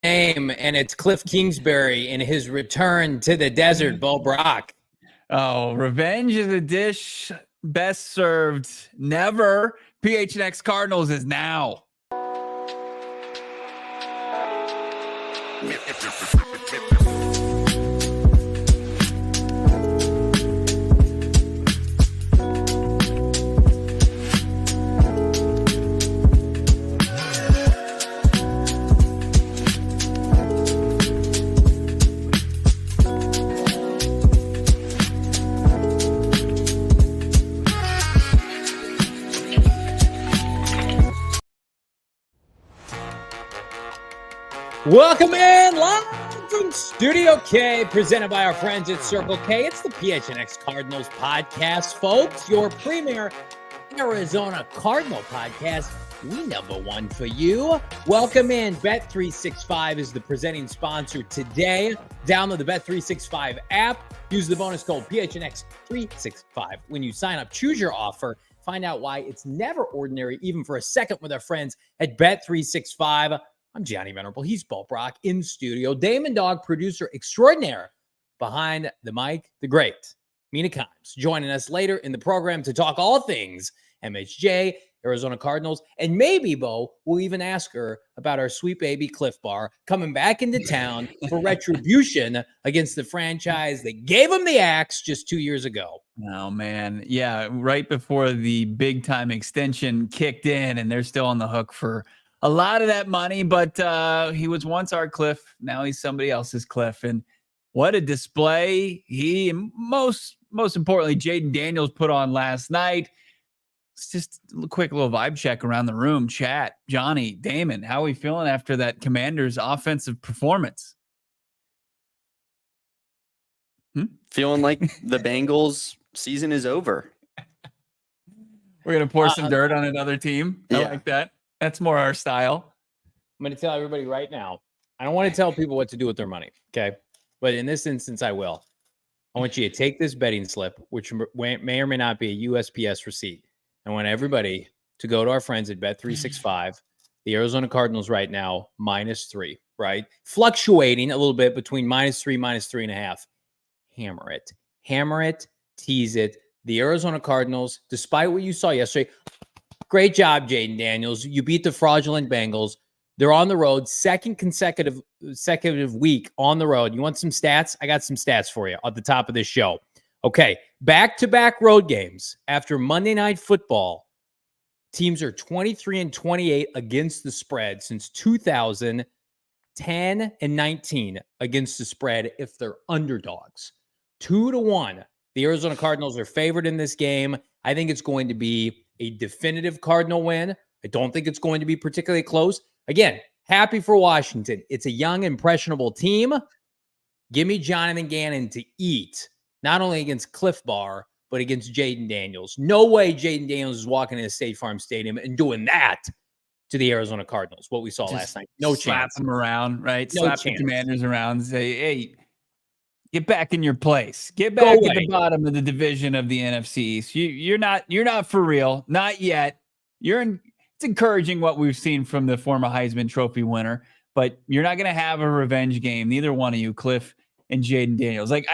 name, and it's Kliff Kingsbury in his return to the desert, Brack. Oh, revenge is a dish best served never. PHNX Cardinals is now. Welcome in live from Studio K, presented by our friends at Circle K. It's the PHNX Cardinals podcast, folks. Your premier Arizona Cardinal podcast. We number one for you. Welcome in. Bet365 is the presenting sponsor today. Download the Bet365 app. Use the bonus code PHNX365 when you sign up. Choose your offer. Find out why it's never ordinary, even for a second, with our friends at Bet365. I'm Johnny Venerable. He's Brack in studio. Damon, Dawg, producer extraordinaire behind the mic, the great Mina Kimes, joining us later in the program to talk all things MHJ, Arizona Cardinals, and maybe, Bo, we'll even ask her about our sweet baby Kliff Bar coming back into town for retribution against the franchise that gave him the axe just 2 years ago. Oh, man. Yeah, right before the big-time extension kicked in, and they're still on the hook for a lot of that money, but he was once our Kliff. Now he's somebody else's Kliff. And what a display he, and most importantly, Jayden Daniels put on last night. It's just a quick little vibe check around the room. Chat, Johnny, Damon, how are we feeling after that Commanders offensive performance? Feeling like the Bengals season is over. We're going to pour some dirt on another team. I like that. That's more our style. I'm going to tell everybody right now, I don't want to tell people what to do with their money, okay? But in this instance, I will. I want you to take this betting slip, which may or may not be a USPS receipt. I want everybody to go to our friends at Bet365. The Arizona Cardinals right now, -3, right? Fluctuating a little bit between -3, -3.5. Hammer it, tease it. The Arizona Cardinals, despite what you saw yesterday, great job, Jayden Daniels. You beat the fraudulent Bengals. They're on the road, second consecutive week on the road. You want some stats? I got some stats for you at the top of this show. Okay, back-to-back road games after Monday Night Football. Teams are 23-28 against the spread since 2010 and 19 against the spread if they're underdogs. 2-1. The Arizona Cardinals are favored in this game. I think it's going to be a definitive Cardinal win. I don't think it's going to be particularly close. Again, happy for Washington. It's a young, impressionable team. Give me Jonathan Gannon to eat, not only against Kliff Bar, but against Jayden Daniels. No way Jayden Daniels is walking into State Farm Stadium and doing that to the Arizona Cardinals, what we saw last night. No chance. Slap them around, right? No Slap chance. the Commanders around and say, hey, get back in your place. Get back at the bottom of the division of the NFC East. You're not for real. Not yet. It's encouraging what we've seen from the former Heisman Trophy winner, but you're not going to have a revenge game. Neither one of you, Kliff and Jayden Daniels. Like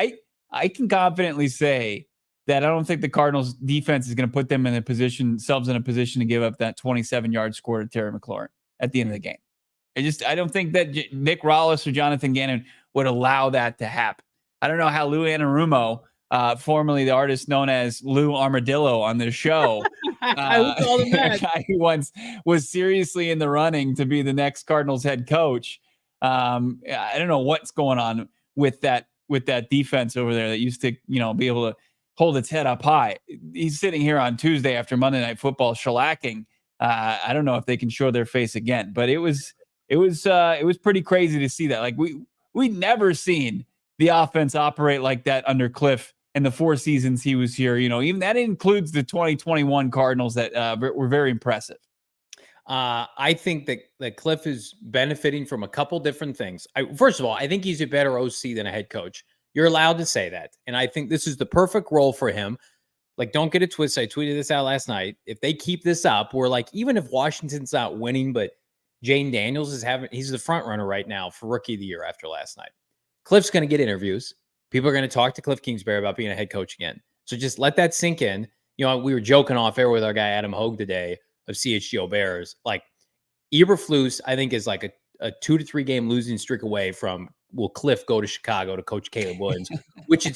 I can confidently say that I don't think the Cardinals defense is going to put themselves in a position to give up that 27-yard score to Terry McLaurin at the end of the game. I don't think that Nick Rallis or Jonathan Gannon would allow that to happen. I don't know how Lou Anarumo, formerly the artist known as Lou Armadillo on this show, he once was seriously in the running to be the next Cardinals head coach. I don't know what's going on with that defense over there that used to, be able to hold its head up high. He's sitting here on Tuesday after Monday Night Football shellacking. I don't know if they can show their face again, but it was pretty crazy to see that. Like we never seen the offense operate like that under Kliff in the 4 seasons he was here. Even that includes the 2021 Cardinals that were very impressive. I think that Kliff is benefiting from a couple different things. First of all, I think he's a better OC than a head coach. You're allowed to say that. And I think this is the perfect role for him. Like, don't get it twisted. I tweeted this out last night. If they keep this up, we're like, even if Washington's not winning, but Jayden Daniels he's the front runner right now for Rookie of the Year after last night. Kliff's going to get interviews. People are going to talk to Kliff Kingsbury about being a head coach again. So just let that sink in. You know, we were joking off air with our guy Adam Hogue today of CHGO Bears. Like, Eberflus, I think, is like a 2 to 3 game losing streak away from will Kliff go to Chicago to coach Caleb Williams, which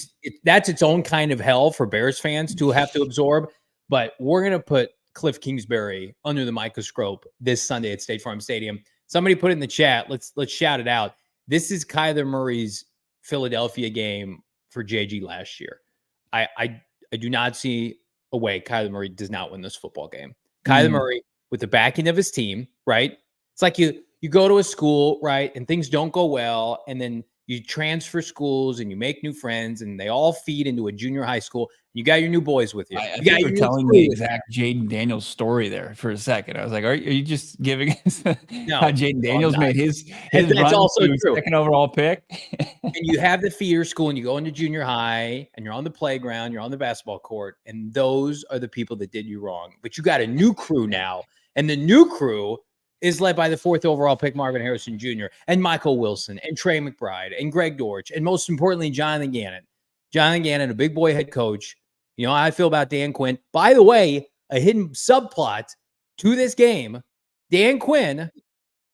that's its own kind of hell for Bears fans to have to absorb. But we're going to put Kliff Kingsbury under the microscope this Sunday at State Farm Stadium. Somebody put it in the chat. Let's shout it out. This is Kyler Murray's Philadelphia game for JG last year. I do not see a way Kyler Murray does not win this football game. Kyler Murray, with the backing of his team, right? It's like you go to a school, right, and things don't go well, and then you transfer schools and you make new friends, and they all feed into a junior high school. You got your new boys with you. I think you're telling the exact Jayden Daniels story there for a second. I was like, are you just giving us how Jayden Daniels made his that's also true. Second overall pick? And you have the feeder school, and you go into junior high, and you're on the playground, you're on the basketball court, and those are the people that did you wrong. But you got a new crew now, and the new crew is led by the 4th overall pick, Marvin Harrison Jr., and Michael Wilson, and Trey McBride, and Greg Dortch, and most importantly, Jonathan Gannon. Jonathan Gannon, a big boy head coach. You know how I feel about Dan Quinn. By the way, a hidden subplot to this game, Dan Quinn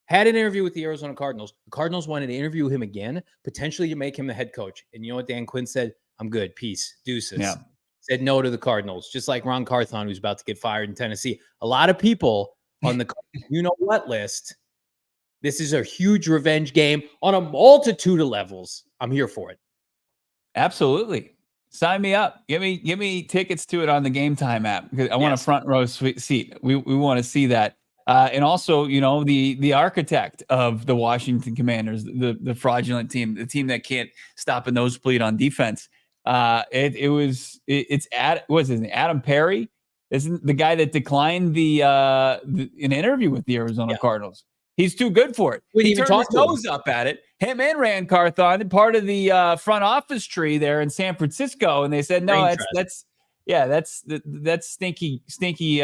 had an interview with the Arizona Cardinals. The Cardinals wanted to interview him again, potentially to make him the head coach. And you know what Dan Quinn said? I'm good. Peace. Deuces. Yeah. Said no to the Cardinals, just like Ron Carthon, who's about to get fired in Tennessee. A lot of people on the you-know-what list. This is a huge revenge game on a multitude of levels. I'm here for it. Absolutely. Sign me up. Give me tickets to it on the Game Time app because I want a front row seat. We want to see that. And also, you know, the architect of the Washington Commanders, the fraudulent team, the team that can't stop a nosebleed on defense. It's Adam Perry. Isn't the guy that declined an interview with the Arizona Cardinals? He's too good for it. He turned his nose up at it. Him and Rand Carthon, part of the front office tree there in San Francisco, and they said, "No, that's stinky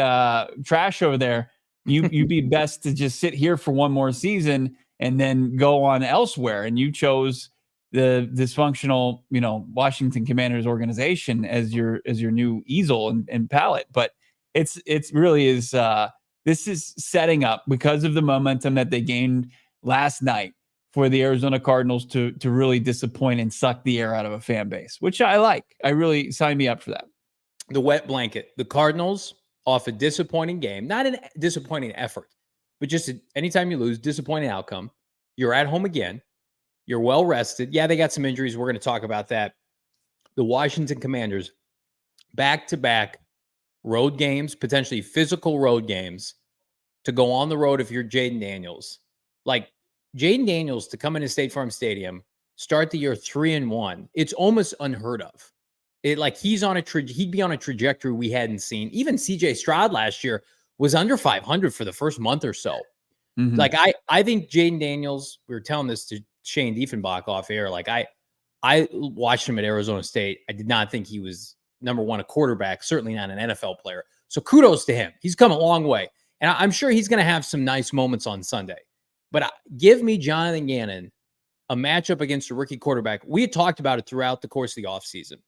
trash over there. You be best to just sit here for one more season and then go on elsewhere." And you chose the dysfunctional, you know, Washington Commanders organization as your new easel and palette. But it's really is. This is setting up because of the momentum that they gained last night for the Arizona Cardinals to really disappoint and suck the air out of a fan base, which I like. I really sign me up for that. The wet blanket. The Cardinals off a disappointing game, not a disappointing effort, but just anytime you lose, disappointing outcome. You're at home again. You're well rested. Yeah, they got some injuries. We're going to talk about that. The Washington Commanders, back-to-back road games, potentially physical road games, to go on the road if you're Jayden Daniels. Like, Jayden Daniels to come into State Farm Stadium, start the year 3-1. It's almost unheard of. He'd be on a trajectory we hadn't seen. Even CJ Stroud last year was under 500 for the first month or so. Mm-hmm. Like, I think Jayden Daniels, we were telling this to Shane Diefenbach off air. Like, I watched him at Arizona State. I did not think he was number one, a quarterback, certainly not an NFL player. So kudos to him. He's come a long way. And I'm sure he's going to have some nice moments on Sunday. But give me Jonathan Gannon, a matchup against a rookie quarterback. We had talked about it throughout the course of the offseason,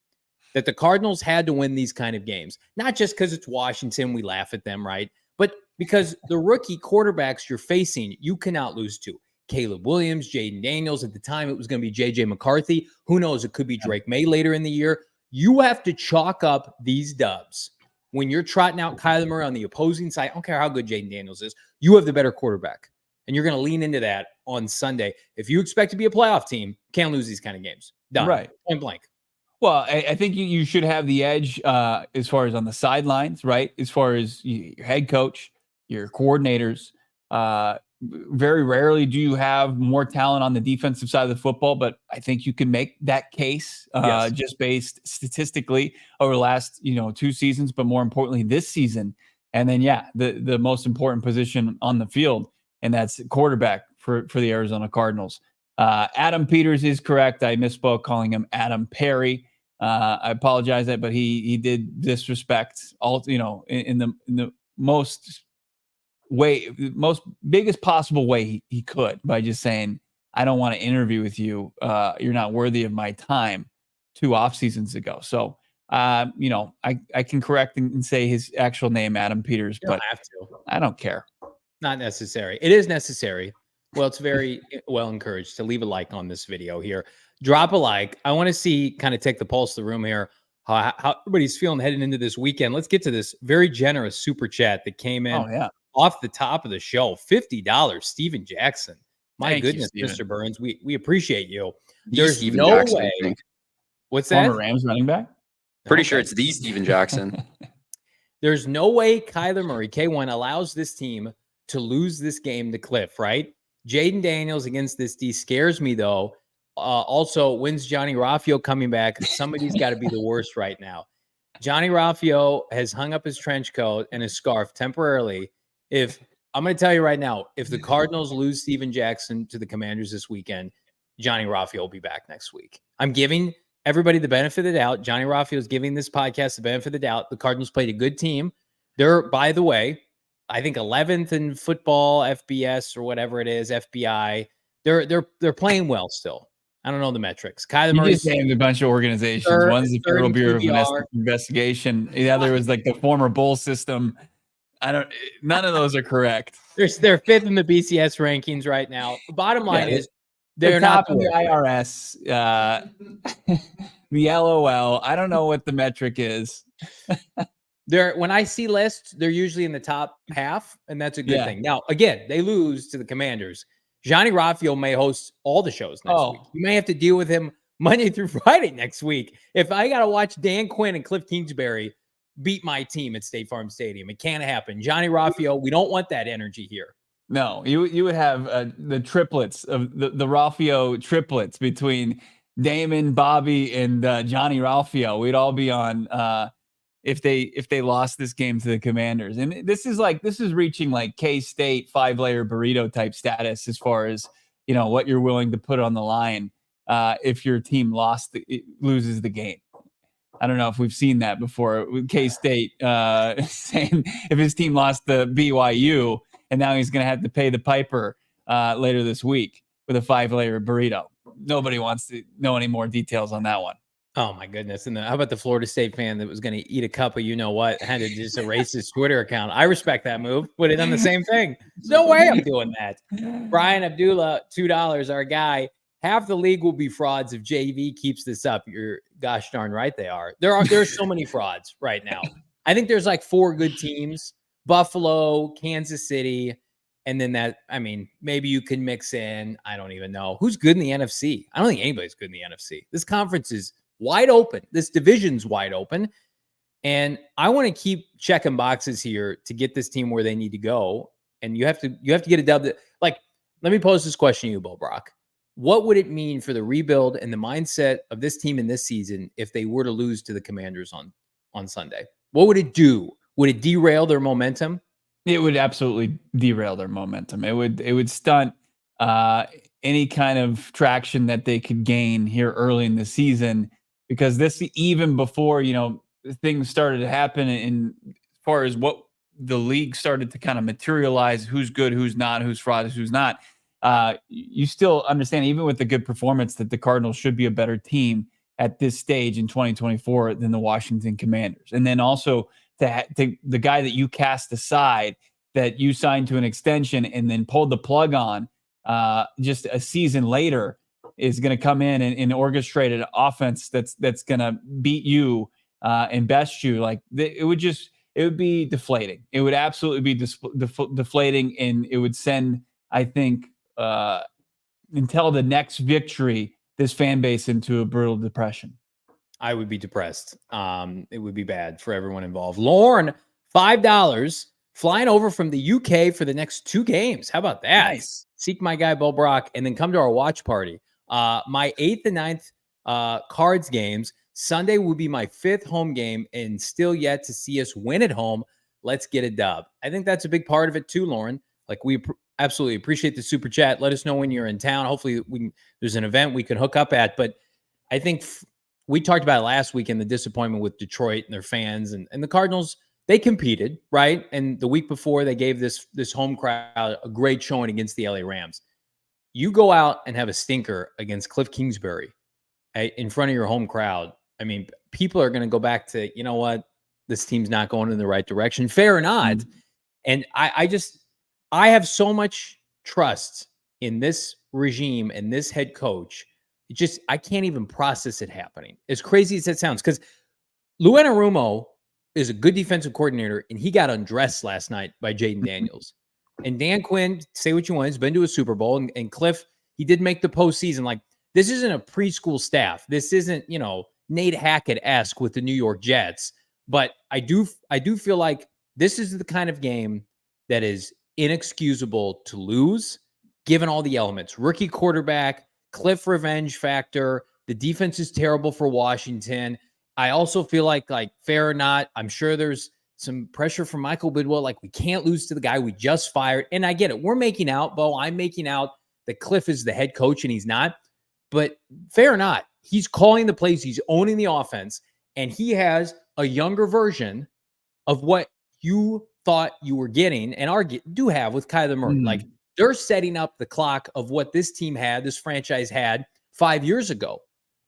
that the Cardinals had to win these kind of games. Not just because it's Washington, we laugh at them, right? But because the rookie quarterbacks you're facing, you cannot lose to. Caleb Williams, Jayden Daniels. At the time, it was going to be J.J. McCarthy. Who knows? It could be Drake May later in the year. You have to chalk up these dubs. When you're trotting out Kyler Murray on the opposing side, I don't care how good Jayden Daniels is, you have the better quarterback. And you're going to lean into that on Sunday. If you expect to be a playoff team, can't lose these kind of games. Done. Right. Point blank. Well, I think you should have the edge as far as on the sidelines, right? As far as your head coach, your coordinators. Very rarely do you have more talent on the defensive side of the football, but I think you can make that case just based statistically over the last 2 seasons, but more importantly this season. And then the most important position on the field, and that's quarterback for the Arizona Cardinals. Adam Peters is correct. I misspoke calling him Adam Perry. I apologize that, but he did disrespect all in the most biggest possible way he could by just saying, I don't want to interview with you. You're not worthy of my time 2 off seasons ago. So, I can correct and say his actual name, Adam Peters, You don't but have to. I don't care. Not necessary. It is necessary. Well, it's very well encouraged to leave a like on this video here. Drop a like. I want to see, kind of take the pulse of the room here, how everybody's feeling heading into this weekend. Let's get to this very generous super chat that came in off the top of the show. $50, Steven Jackson. My goodness, Mr. Burns, we appreciate you. There's no way. What's that? Former Rams running back? Pretty sure it's the Steven Jackson. There's no way Kyler Murray, K1, allows this team to lose this game to Kliff, right? Jayden Daniels against this D scares me, though. Also, when's Johnny Raffio coming back? Somebody's got to be the worst right now. Johnny Raffio has hung up his trench coat and his scarf temporarily. I'm going to tell you right now, if the Cardinals lose Steven Jackson to the Commanders this weekend, Johnny Raffio will be back next week. I'm giving everybody the benefit of the doubt. Johnny Raffio is giving this podcast the benefit of the doubt. The Cardinals played a good team. They're, by the way, I think 11th in football, FBS or whatever it is, FBI. They're playing well still. I don't know the metrics. Kyler Murray just named a bunch of organizations. One's the Federal Bureau of Investigation. The other was like the former Bull system. None of those are correct. They're 5th in the BCS rankings right now. The bottom line is they're top not of the IRS. The LOL. I don't know what the metric is. When I see lists, they're usually in the top half, and that's a good thing. Now, again, they lose to the Commanders. Johnny Raffio may host all the shows next week. You may have to deal with him Monday through Friday next week. If I got to watch Dan Quinn and Kliff Kingsbury beat my team at State Farm Stadium, it can't happen. Johnny Raffio, we don't want that energy here. No, you would have the triplets of the Raffio triplets between Damon, Bobby, and Johnny Raffio. We'd all be on if they lost this game to the Commanders. And this is reaching like K-State 5-layer burrito type status as far as, what you're willing to put on the line if your team loses the game. I don't know if we've seen that before with K-State saying if his team lost the BYU and now he's going to have to pay the piper later this week with a 5-layer burrito. Nobody wants to know any more details on that one. Oh my goodness. And how about the Florida State fan that was going to eat a cup of you-know-what, had to just erase his Twitter account? I respect that move. Would have done the same thing. There's no way I'm doing that. Brian Abdullah, $2, our guy. Half the league will be frauds if JV keeps this up. You're gosh darn right they are. There are so many frauds right now. I think there's like 4 good teams. Buffalo, Kansas City, and then maybe you can mix in, I don't even know. Who's good in the NFC? I don't think anybody's good in the NFC. This conference is wide open. This division's wide open. And I want to keep checking boxes here to get this team where they need to go. And you have to get a dub. Let me pose this question to you, Bo Brock. What would it mean for the rebuild and the mindset of this team in this season if they were to lose to the Commanders on Sunday? What would it do? Would it derail their momentum? It would absolutely derail their momentum. It would stunt any kind of traction that they could gain here early in the season, because this, even before things started to happen in as far as what the league started to kind of materialize, who's good, who's not, who's fraud, who's not. You still understand, even with the good performance, that the Cardinals should be a better team at this stage in 2024 than the Washington Commanders. And then also to the guy that you cast aside, that you signed to an extension and then pulled the plug on just a season later, is going to come in and orchestrate an offense that's going to beat you and best you. It would be deflating. It would absolutely be deflating, and it would send, I think, until the next victory, this fan base into a brutal depression. I would be depressed. It would be bad for everyone involved. Lauren, $5, flying over from the UK for the next 2 games. How about that? Nice. Seek my guy, Bo Brock, and then come to our watch party. My 8th and 9th Cards games. Sunday will be my 5th home game, and still yet to see us win at home. Let's get a dub. I think that's a big part of it too, Lauren. We absolutely appreciate the super chat. Let us know when you're in town. Hopefully there's an event we can hook up at. But I think we talked about it last week in the disappointment with Detroit and their fans, and the Cardinals. they competed, right? And the week before, they gave this home crowd a great showing against the LA Rams. You go out and have a stinker against Kliff Kingsbury in front of your home crowd. I mean, people are going to go back to, you know what, this team's not going in the right direction, fair or not. And I have so much trust in this regime and this head coach. I can't even process it happening. As crazy as it sounds, because Lou Anarumo is a good defensive coordinator, and he got undressed last night by Jayden Daniels. And Dan Quinn, say what you want, he's been to a Super Bowl, and Kliff, he did make the postseason. Like, this isn't a preschool staff. This isn't, Nate Hackett-esque with the New York Jets. But I do feel like this is the kind of game that is inexcusable to lose, given all the elements. Rookie quarterback, Kliff revenge factor. The defense is terrible for Washington. I also feel like fair or not, I'm sure there's some pressure from Michael Bidwell. Like, we can't lose to the guy we just fired. And I get it. We're making out, Bo. I'm making out that Kliff is the head coach and he's not. But fair or not, he's calling the plays. He's owning the offense. And he has a younger version of what you thought you were getting and do have with Kyler Murray. Like, they're setting up the clock of what this team had, this franchise had 5 years ago.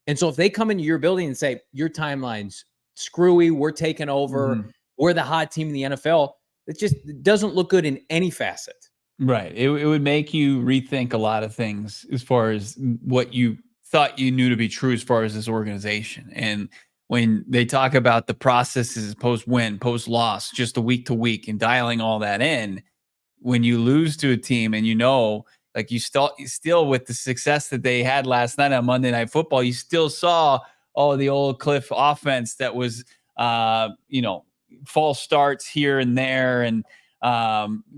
And so if they come into your building and say, your timeline's screwy, we're taking over, we're the hot team in the NFL, it just doesn't look good in any facet. Right. It would make you rethink a lot of things as far as what you thought you knew to be true as far as this organization. And when they talk about the processes post-win, post-loss, just a week to week and dialing all that in, when you lose to a team and like you still with the success that they had last night on Monday Night Football, you still saw all of the old Kliff offense that was, false starts here and there. And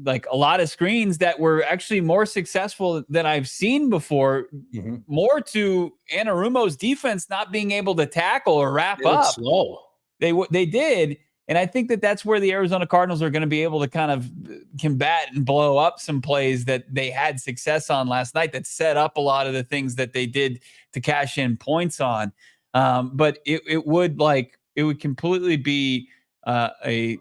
like a lot of screens that were actually more successful than I've seen before, more to Anarumo's defense not being able to tackle or wrap up. Slow. They did. And I think that's where the Arizona Cardinals are going to be able to kind of combat and blow up some plays that they had success on last night that set up a lot of the things that they did to cash in points on. But it would completely be a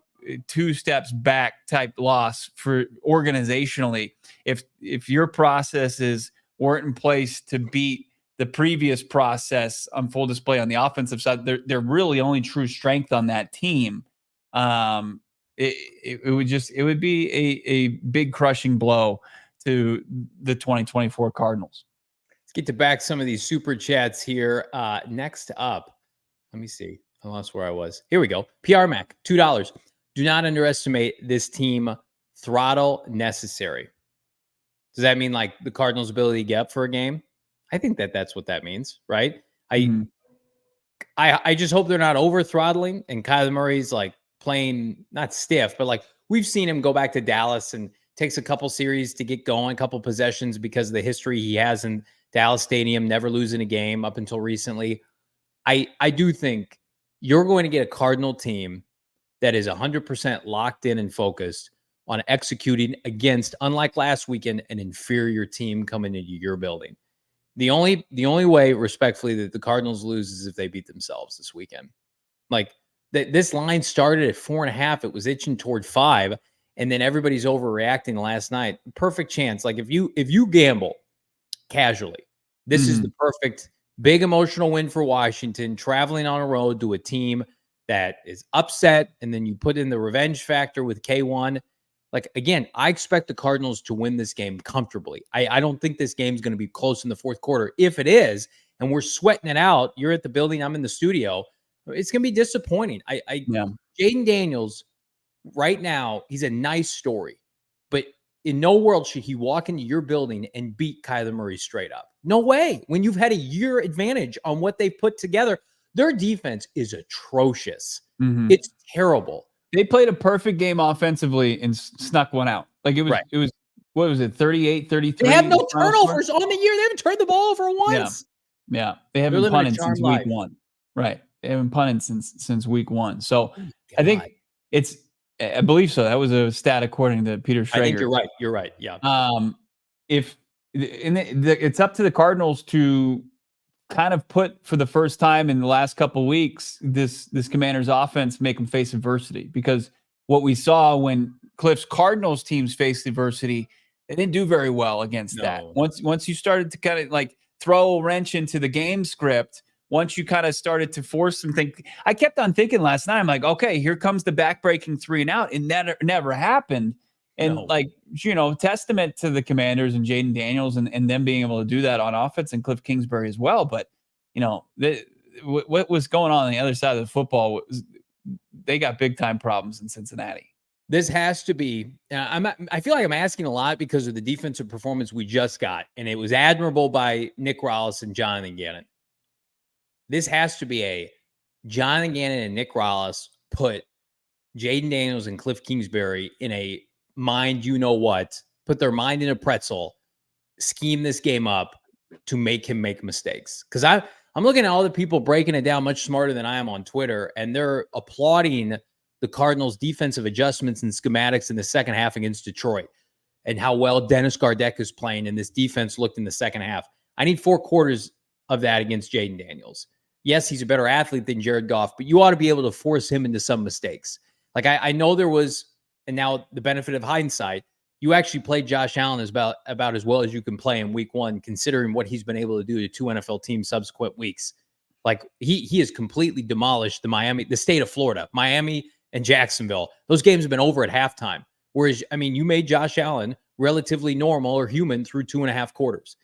2 steps back type loss for organizationally if your processes weren't in place to beat the previous process on full display on the offensive side. They're really only true strength on that team. It would be a big crushing blow to the 2024 Cardinals. Let's get to back some of these super chats here. Next up, let me see. I lost where I was. Here we go. PR Mac, $2. Do not underestimate this team. Throttle necessary. Does that mean like the Cardinals' ability to get up for a game? I think that's what that means, right? I just hope they're not over throttling and Kyler Murray's like playing not stiff, but like we've seen him go back to Dallas and takes a couple series to get going, a couple possessions because of the history he has in Dallas Stadium, never losing a game up until recently. I do think you're going to get a Cardinal team that is 100% locked in and focused on executing against, unlike last weekend, an inferior team coming into your building. The only way, respectfully, that the Cardinals lose is if they beat themselves this weekend. Like this line started at 4.5, it was itching toward 5, and then everybody's overreacting last night. Perfect chance. Like if you gamble casually, this is the perfect big emotional win for Washington, traveling on a road to a team that is upset, and then you put in the revenge factor with K1. Like, again, I expect the Cardinals to win this game comfortably. I don't think this game's going to be close in the fourth quarter. If it is, and we're sweating it out, you're at the building, I'm in the studio, it's going to be disappointing. Jayden Daniels, right now, he's a nice story. But in no world should he walk into your building and beat Kyler Murray straight up. No way. When you've had a year advantage on what they've put together, their defense is atrocious. It's terrible. They played a perfect game offensively and snuck one out. Like it was, what was it? 38, 33. They have no turnovers on the year. They haven't turned the ball over once. Yeah. They haven't punted since week 1. Right. They haven't punted since week 1. So I think I believe so. That was a stat according to Peter Schrager. I think you're right. You're right. Yeah. It's up to the Cardinals to kind of put for the first time in the last couple of weeks, this Commander's offense make them face adversity, because what we saw when Kliff's Cardinals teams faced adversity, they didn't do very well against that. Once you started to kind of like throw a wrench into the game script, once you kind of started to force some things, I kept on thinking last night, I'm like, okay, here comes the backbreaking 3 and out. And that never happened. And testament to the Commanders and Jayden Daniels and them being able to do that on offense, and Kliff Kingsbury as well. But, what was going on the other side of the football was they got big time problems in Cincinnati. This has to be, I feel like I'm asking a lot because of the defensive performance we just got, and it was admirable by Nick Rallis and Jonathan Gannon. This has to be a Jonathan Gannon and Nick Rallis put Jayden Daniels and Kliff Kingsbury in a mind, put their mind in a pretzel, scheme this game up to make him make mistakes. Because I'm looking at all the people breaking it down much smarter than I am on Twitter, and they're applauding the Cardinals' defensive adjustments and schematics in the second half against Detroit and how well Dennis Gardeck is playing and this defense looked in the second half. I need 4 quarters of that against Jayden Daniels. Yes, he's a better athlete than Jared Goff, but you ought to be able to force him into some mistakes. Like I know there was, and now the benefit of hindsight, you actually played Josh Allen about as well as you can play in week 1, considering what he's been able to do to 2 NFL teams subsequent weeks. Like he has completely demolished the state of Florida, Miami and Jacksonville. Those games have been over at halftime. Whereas, you made Josh Allen relatively normal or human through 2.5 quarters.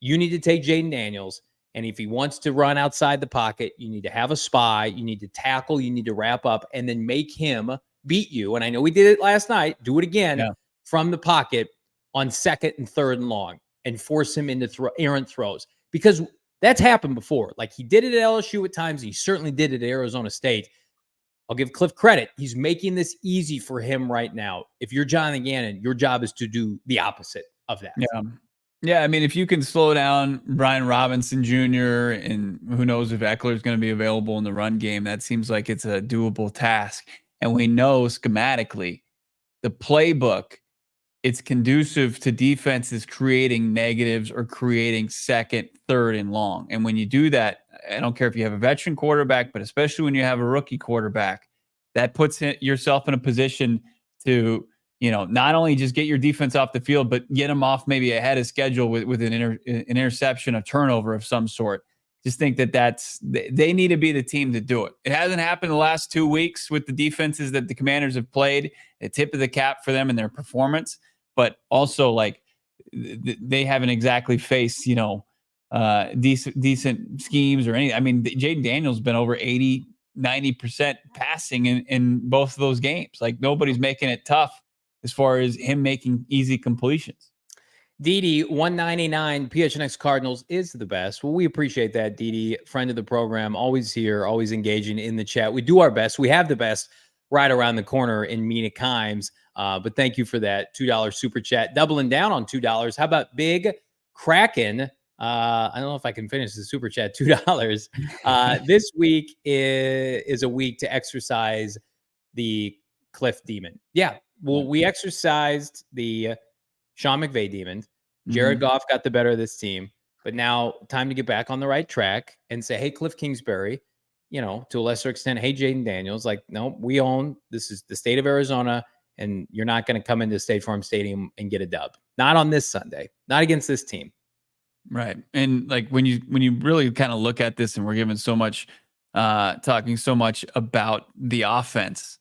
You need to take Jayden Daniels, and if he wants to run outside the pocket, you need to have a spy, you need to tackle, you need to wrap up, and then make him beat you. And I know we did it last night. Do it again from the pocket on 2nd and 3rd and long and force him into errant throws. Because that's happened before. Like he did it at LSU at times. He certainly did it at Arizona State. I'll give Kliff credit. He's making this easy for him right now. If you're Jonathan Gannon, your job is to do the opposite of that. Yeah. If you can slow down Brian Robinson Jr. and who knows if Eckler is going to be available in the run game, that seems like it's a doable task. And we know schematically the playbook, it's conducive to defenses creating negatives or creating 2nd, 3rd, and long. And when you do that, I don't care if you have a veteran quarterback, but especially when you have a rookie quarterback, that puts yourself in a position to, not only just get your defense off the field, but get them off maybe ahead of schedule with an interception, a turnover of some sort. Just think they need to be the team to do it. It hasn't happened the last 2 weeks with the defenses that the Commanders have played. The tip of the cap for them and their performance, but also like they haven't exactly faced, decent schemes or anything. Jayden Daniels been over 80-90% passing in both of those games. Like nobody's making it tough as far as him making easy completions. Didi 199 PHNX Cardinals is the best. Well, we appreciate that, Didi, friend of the program, always here, always engaging in the chat. We do our best. We have the best right around the corner in Mina Kimes. But thank you for that $2 super chat. Doubling down on $2. How about Big Kraken? I don't know if I can finish the super chat. $2. This week is a week to exercise the Kliff demon. Yeah. Well, we exercised the Sean McVay demon. Jared Goff got the better of this team. But now time to get back on the right track and say, hey, Kliff Kingsbury, to a lesser extent, hey, Jayden Daniels, like, no, we own, this is the state of Arizona, and you're not going to come into State Farm Stadium and get a dub. Not on this Sunday. Not against this team. Right. And like when you really kind of look at this and we're giving so much, talking so much about the offense,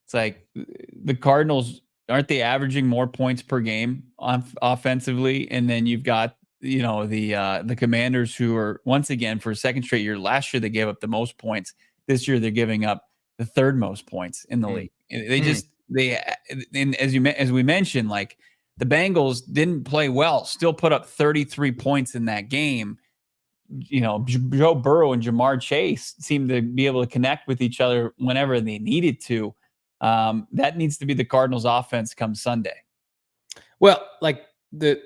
it's like the Cardinals, aren't they averaging more points per game offensively? And then you've got, the Commanders who are, once again, for a second straight year, last year they gave up the most points. This year they're giving up the 3rd most points in the league. And as we mentioned, like the Bengals didn't play well, still put up 33 points in that game. Joe Burrow and Jamar Chase seemed to be able to connect with each other whenever they needed to. That needs to be the Cardinals offense come Sunday. Well, like the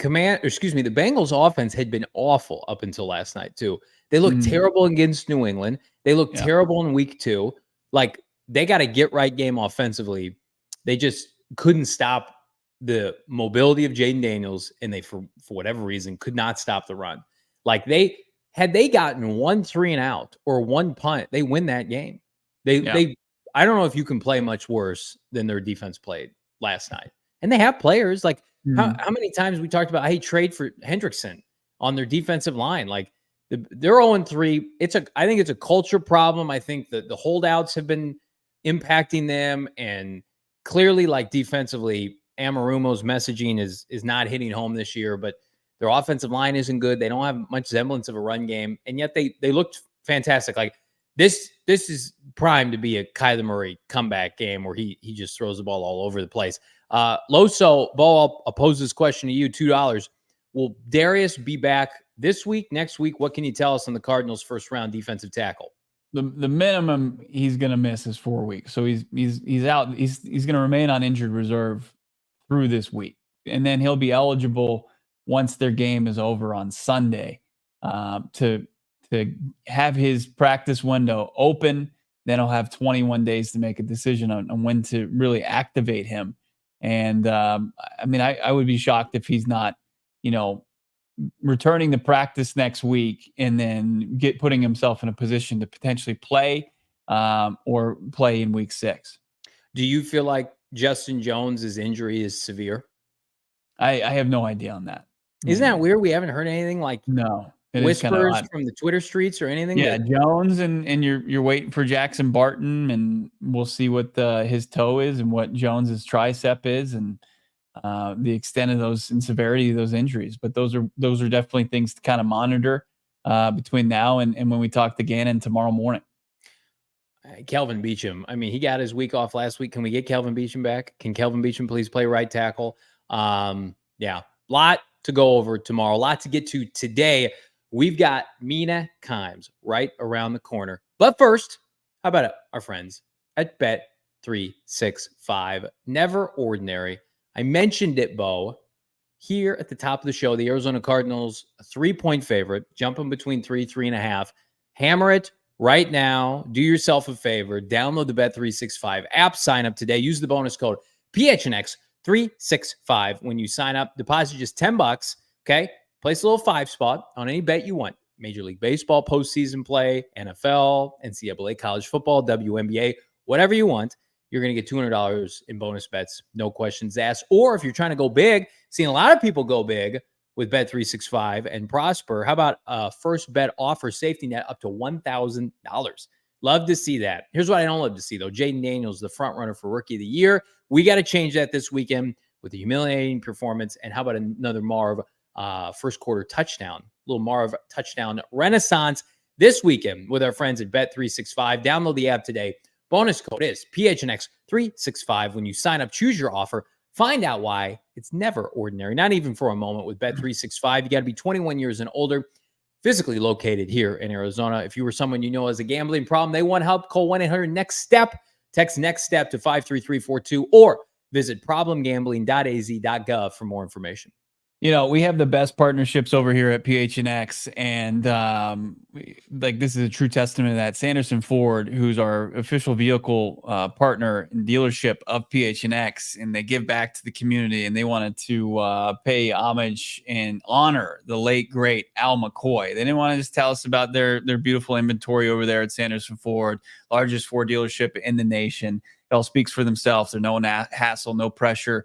Bengals offense had been awful up until last night too. They looked terrible against New England. They looked terrible in week 2. Like they got a get right game offensively. They just couldn't stop the mobility of Jayden Daniels, and they, for whatever reason, could not stop the run. Like had they gotten 1 3 and out or 1 punt, they win that game. I don't know if you can play much worse than their defense played last night. And they have players like how many times we talked about, hey, trade for Hendrickson on their defensive line. Like they're 0-3. I think it's a culture problem. I think that the holdouts have been impacting them, and clearly, like defensively, Amarumo's messaging is not hitting home this year, but their offensive line isn't good. They don't have much semblance of a run game, and yet they looked fantastic. Like this is primed to be a Kyler Murray comeback game where he just throws the ball all over the place. Loso, Bo, I'll pose this question to you, $2. Will Darius be back this week, next week? What can you tell us on the Cardinals' first round defensive tackle? The minimum he's going to miss is 4 weeks. So he's out. He's going to remain on injured reserve through this week. And then he'll be eligible once their game is over on Sunday to have his practice window open. Then he'll have 21 days to make a decision on when to really activate him. And I mean, I would be shocked if he's not, returning to practice next week and then putting himself in a position to potentially play or play in week 6. Do you feel like Justin Jones's injury is severe? I have no idea on that. Isn't that weird? We haven't heard anything like whispers from the Twitter streets or anything. Yeah, Jones and you're waiting for Jackson Barton, and we'll see what his toe is and what Jones's tricep is, and the extent of those and severity of those injuries. But those are definitely things to kind of monitor between now and when we talk to Gannon tomorrow morning. Kelvin Beachum. I mean, he got his week off last week. Can we get Kelvin Beachum back? Can Kelvin Beachum please play right tackle? Yeah, lot to go over tomorrow. A lot to get to today. We've got Mina Kimes right around the corner. But first, how about our friends at Bet365? Never ordinary. I mentioned it, Bo, here at the top of the show. The Arizona Cardinals, a 3-point favorite, jumping between 3.5. Hammer it right now. Do yourself a favor. Download the Bet365 app. Sign up today. Use the bonus code PHNX365 when you sign up. Deposit just $10. Okay. Place a little 5 spot on any bet you want. Major League Baseball, postseason play, NFL, NCAA, college football, WNBA, whatever you want. You're going to get $200 in bonus bets. No questions asked. Or if you're trying to go big, seeing a lot of people go big with Bet365 and prosper. How about a first bet offer safety net up to $1,000? Love to see that. Here's what I don't love to see, though. Jayden Daniels, the front runner for Rookie of the Year. We got to change that this weekend with a humiliating performance. And how about another Marv first quarter touchdown? Little Marv touchdown renaissance this weekend with our friends at Bet365. Download the app today. Bonus code is PHNX365 when you sign up. Choose your offer. Find out why it's never ordinary, not even for a moment with Bet365. You got to be 21 years and older, physically located here in Arizona. If you were someone you know has a gambling problem, they want help, call 1-800-NEXT-STEP. Text NEXT STEP to 53342 or visit problemgambling.az.gov for more information. We have the best partnerships over here at PHNX, and this is a true testament to that. Sanderson Ford, who's our official vehicle partner and dealership of PHNX, and they give back to the community, and they wanted to pay homage and honor the late, great Al McCoy. They didn't want to just tell us about their beautiful inventory over there at Sanderson Ford, largest Ford dealership in the nation. It all speaks for themselves. There's no hassle, no pressure.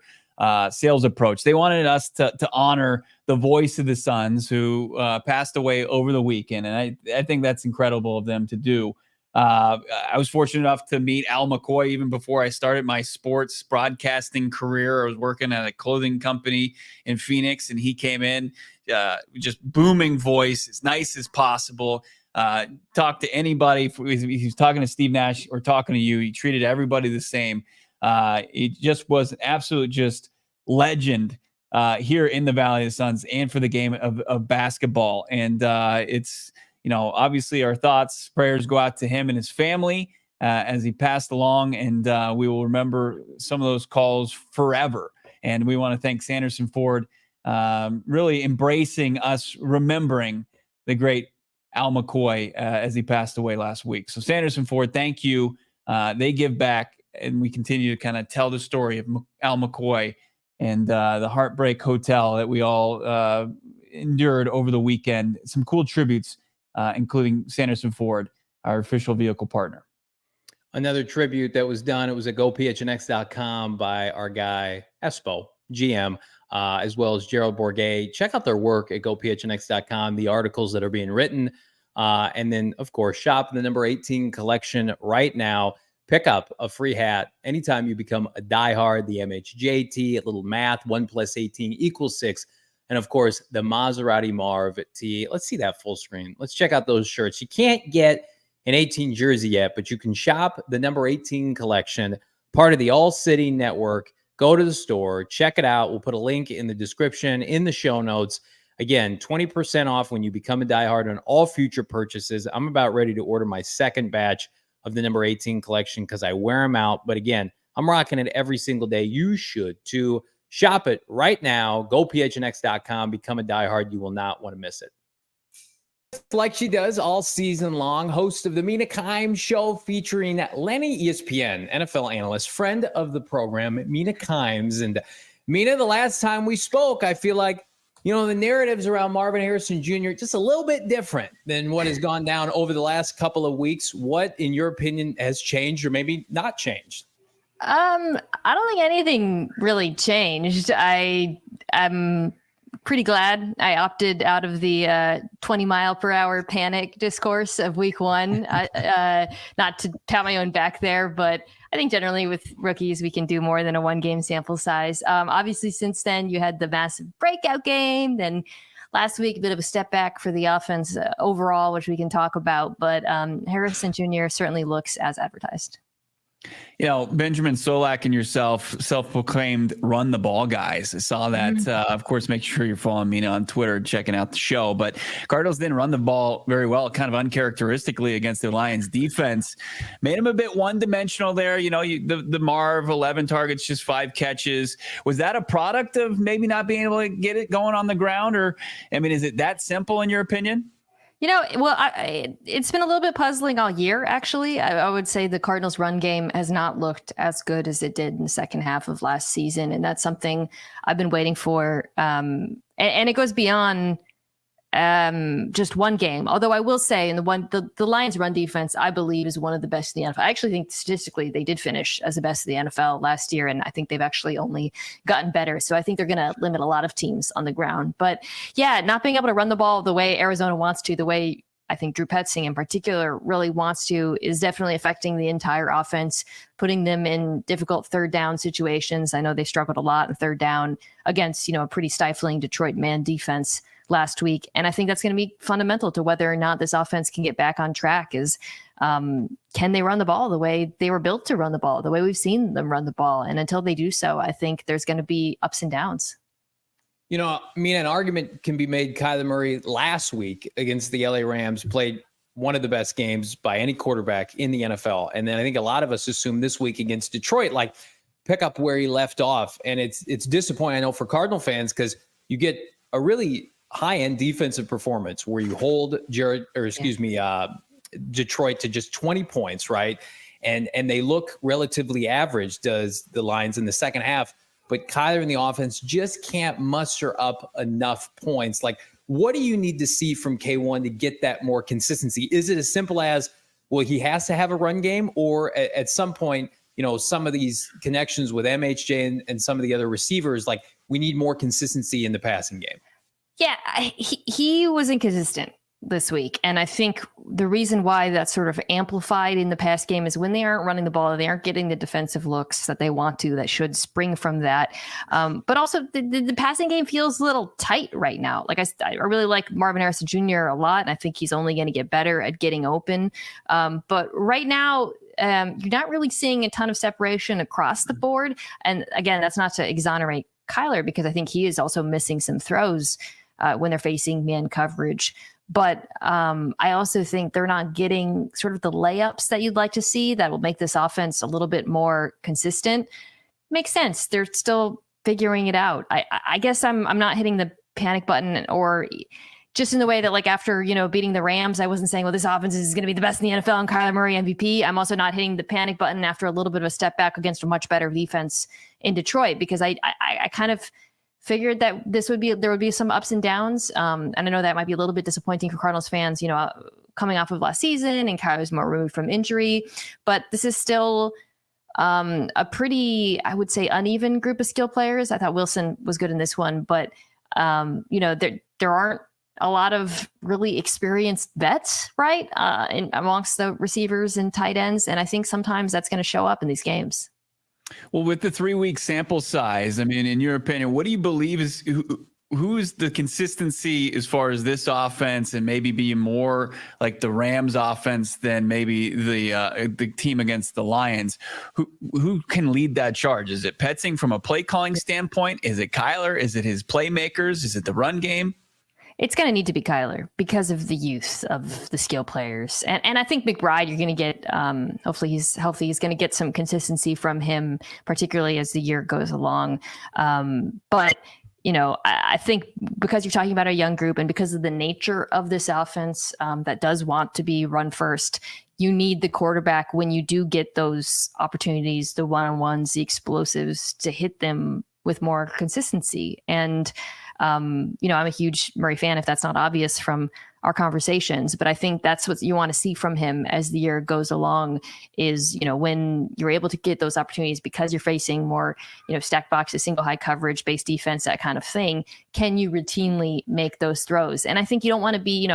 Sales approach. They wanted us to honor the voice of the Suns who passed away over the weekend. And I think that's incredible of them to do. I was fortunate enough to meet Al McCoy even before I started my sports broadcasting career. I was working at a clothing company in Phoenix, and he came in, just booming voice, as nice as possible. Talk to anybody. He was talking to Steve Nash or talking to you. He treated everybody the same. It just was an absolute legend here in the Valley of the Suns and for the game of basketball. And it's, obviously our thoughts, prayers go out to him and his family as he passed along. And we will remember some of those calls forever. And we want to thank Sanderson Ford really embracing us remembering the great Al McCoy as he passed away last week. So Sanderson Ford, thank you. They give back. And we continue to kind of tell the story of Al McCoy and the Heartbreak Hotel that we all endured over the weekend. Some cool tributes, including Sanderson Ford, our official vehicle partner. another tribute that was done. It was at gophnx.com by our guy Espo, GM, as well as Gerald Bourget. Check out their work at gophnx.com, the articles that are being written. And then, of course, shop the number 18 collection right now. Pick up a free hat anytime you become a diehard. The MHJT, a little math, 1 + 18 = 6. And, of course, the Maserati Marv tee. Let's see that full screen. Let's check out those shirts. You can't get an 18 jersey yet, but you can shop the number 18 collection, part of the ALLCITY network. Go to the store, check it out. We'll put a link in the description, in the show notes. Again, 20% off when you become a diehard on all future purchases. I'm about ready to order my second batch of the number 18 collection because I wear them out. But again, I'm rocking it every single day. You should too. Shop it right now. GoPHNX.com. Become a diehard. You will not want to miss it. Like she does all season long, host of the Mina Kimes Show featuring Lenny, ESPN, NFL analyst, friend of the program, Mina Kimes. And Mina, the last time we spoke, I feel like, the narratives around Marvin Harrison Jr. just a little bit different than what has gone down over the last couple of weeks. What, in your opinion, has changed or maybe not changed? I don't think anything really changed. I'm pretty glad I opted out of the 20-mile-per-hour panic discourse of week one. Not to pat my own back there, but I think generally with rookies, we can do more than a 1-game sample size. Obviously, since then, you had the massive breakout game. Then last week, a bit of a step back for the offense overall, which we can talk about. But Harrison Jr. certainly looks as advertised. Benjamin Solak and yourself, self-proclaimed run the ball guys. I saw that. Of course, make sure you're following me on Twitter, checking out the show. But Cardinals didn't run the ball very well, kind of uncharacteristically against the Lions defense. Made them a bit one-dimensional there. The Marv, 11 targets, just 5 catches. Was that a product of maybe not being able to get it going on the ground? Or, is it that simple in your opinion? It's been a little bit puzzling all year, actually. I would say the Cardinals' run game has not looked as good as it did in the second half of last season. And that's something I've been waiting for. And it goes beyond just one game. Although I will say, in the Lions' run defense, I believe, is one of the best in the NFL. I actually think statistically they did finish as the best of the NFL last year, and I think they've actually only gotten better. So I think they're going to limit a lot of teams on the ground. But yeah, not being able to run the ball the way Arizona wants to, the way I think Drew Petzing in particular really wants to, is definitely affecting the entire offense, putting them in difficult third down situations. I know they struggled a lot in third down against, a pretty stifling Detroit man defense last week. And I think that's going to be fundamental to whether or not this offense can get back on track is, can they run the ball the way they were built to run the ball, the way we've seen them run the ball? And until they do so, I think there's going to be ups and downs. An argument can be made. Kyler Murray last week against the LA Rams played one of the best games by any quarterback in the NFL. And then I think a lot of us assume this week against Detroit, pick up where he left off. And it's disappointing, I know, for Cardinal fans, because you get a really high-end defensive performance where you hold Detroit to just 20 points, right? And they look relatively average, does the Lions in the second half. But Kyler and the offense just can't muster up enough points. What do you need to see from K1 to get that more consistency? Is it as simple as, well, he has to have a run game, or at some point, some of these connections with MHJ and some of the other receivers, we need more consistency in the passing game? Yeah, he was inconsistent this week. And I think the reason why that's sort of amplified in the pass game is when they aren't running the ball, they aren't getting the defensive looks that they want to, that should spring from that. But also the passing game feels a little tight right now. I really like Marvin Harrison Jr. a lot, and I think he's only going to get better at getting open. But right now, you're not really seeing a ton of separation across the board. And again, that's not to exonerate Kyler, because I think he is also missing some throws when they're facing man coverage. But I also think they're not getting sort of the layups that you'd like to see that will make this offense a little bit more consistent. Makes sense. They're still figuring it out. I guess I'm not hitting the panic button, or just in the way that after, beating the Rams, I wasn't saying, well, this offense is going to be the best in the NFL and Kyler Murray MVP. I'm also not hitting the panic button after a little bit of a step back against a much better defense in Detroit, because I kind of figured that there would be some ups and downs. And I know that might be a little bit disappointing for Cardinals fans. coming off of last season and Kyler's more removed from injury. But this is still a pretty, I would say, uneven group of skill players. I thought Wilson was good in this one, but there aren't a lot of really experienced vets, right? Amongst the receivers and tight ends. And I think sometimes that's going to show up in these games. Well, with the 3-week sample size, I mean, in your opinion, what do you believe is who's the consistency as far as this offense and maybe being more like the Rams offense than maybe the team against the Lions? Who can lead that charge? Is it Petzing from a play calling standpoint? Is it Kyler? Is it his playmakers? Is it the run game? It's going to need to be Kyler because of the youth of the skill players. And I think McBride, you're going to get, hopefully he's healthy, he's going to get some consistency from him, particularly as the year goes along. But, I think because you're talking about a young group and because of the nature of this offense that does want to be run first, you need the quarterback when you do get those opportunities, the one-on-ones, the explosives, to hit them with more consistency. And I'm a huge Murray fan, if that's not obvious from our conversations, but I think that's what you want to see from him as the year goes along is, when you're able to get those opportunities because you're facing more, stack boxes, single high coverage, base defense, that kind of thing. Can you routinely make those throws? And I think you don't want to be,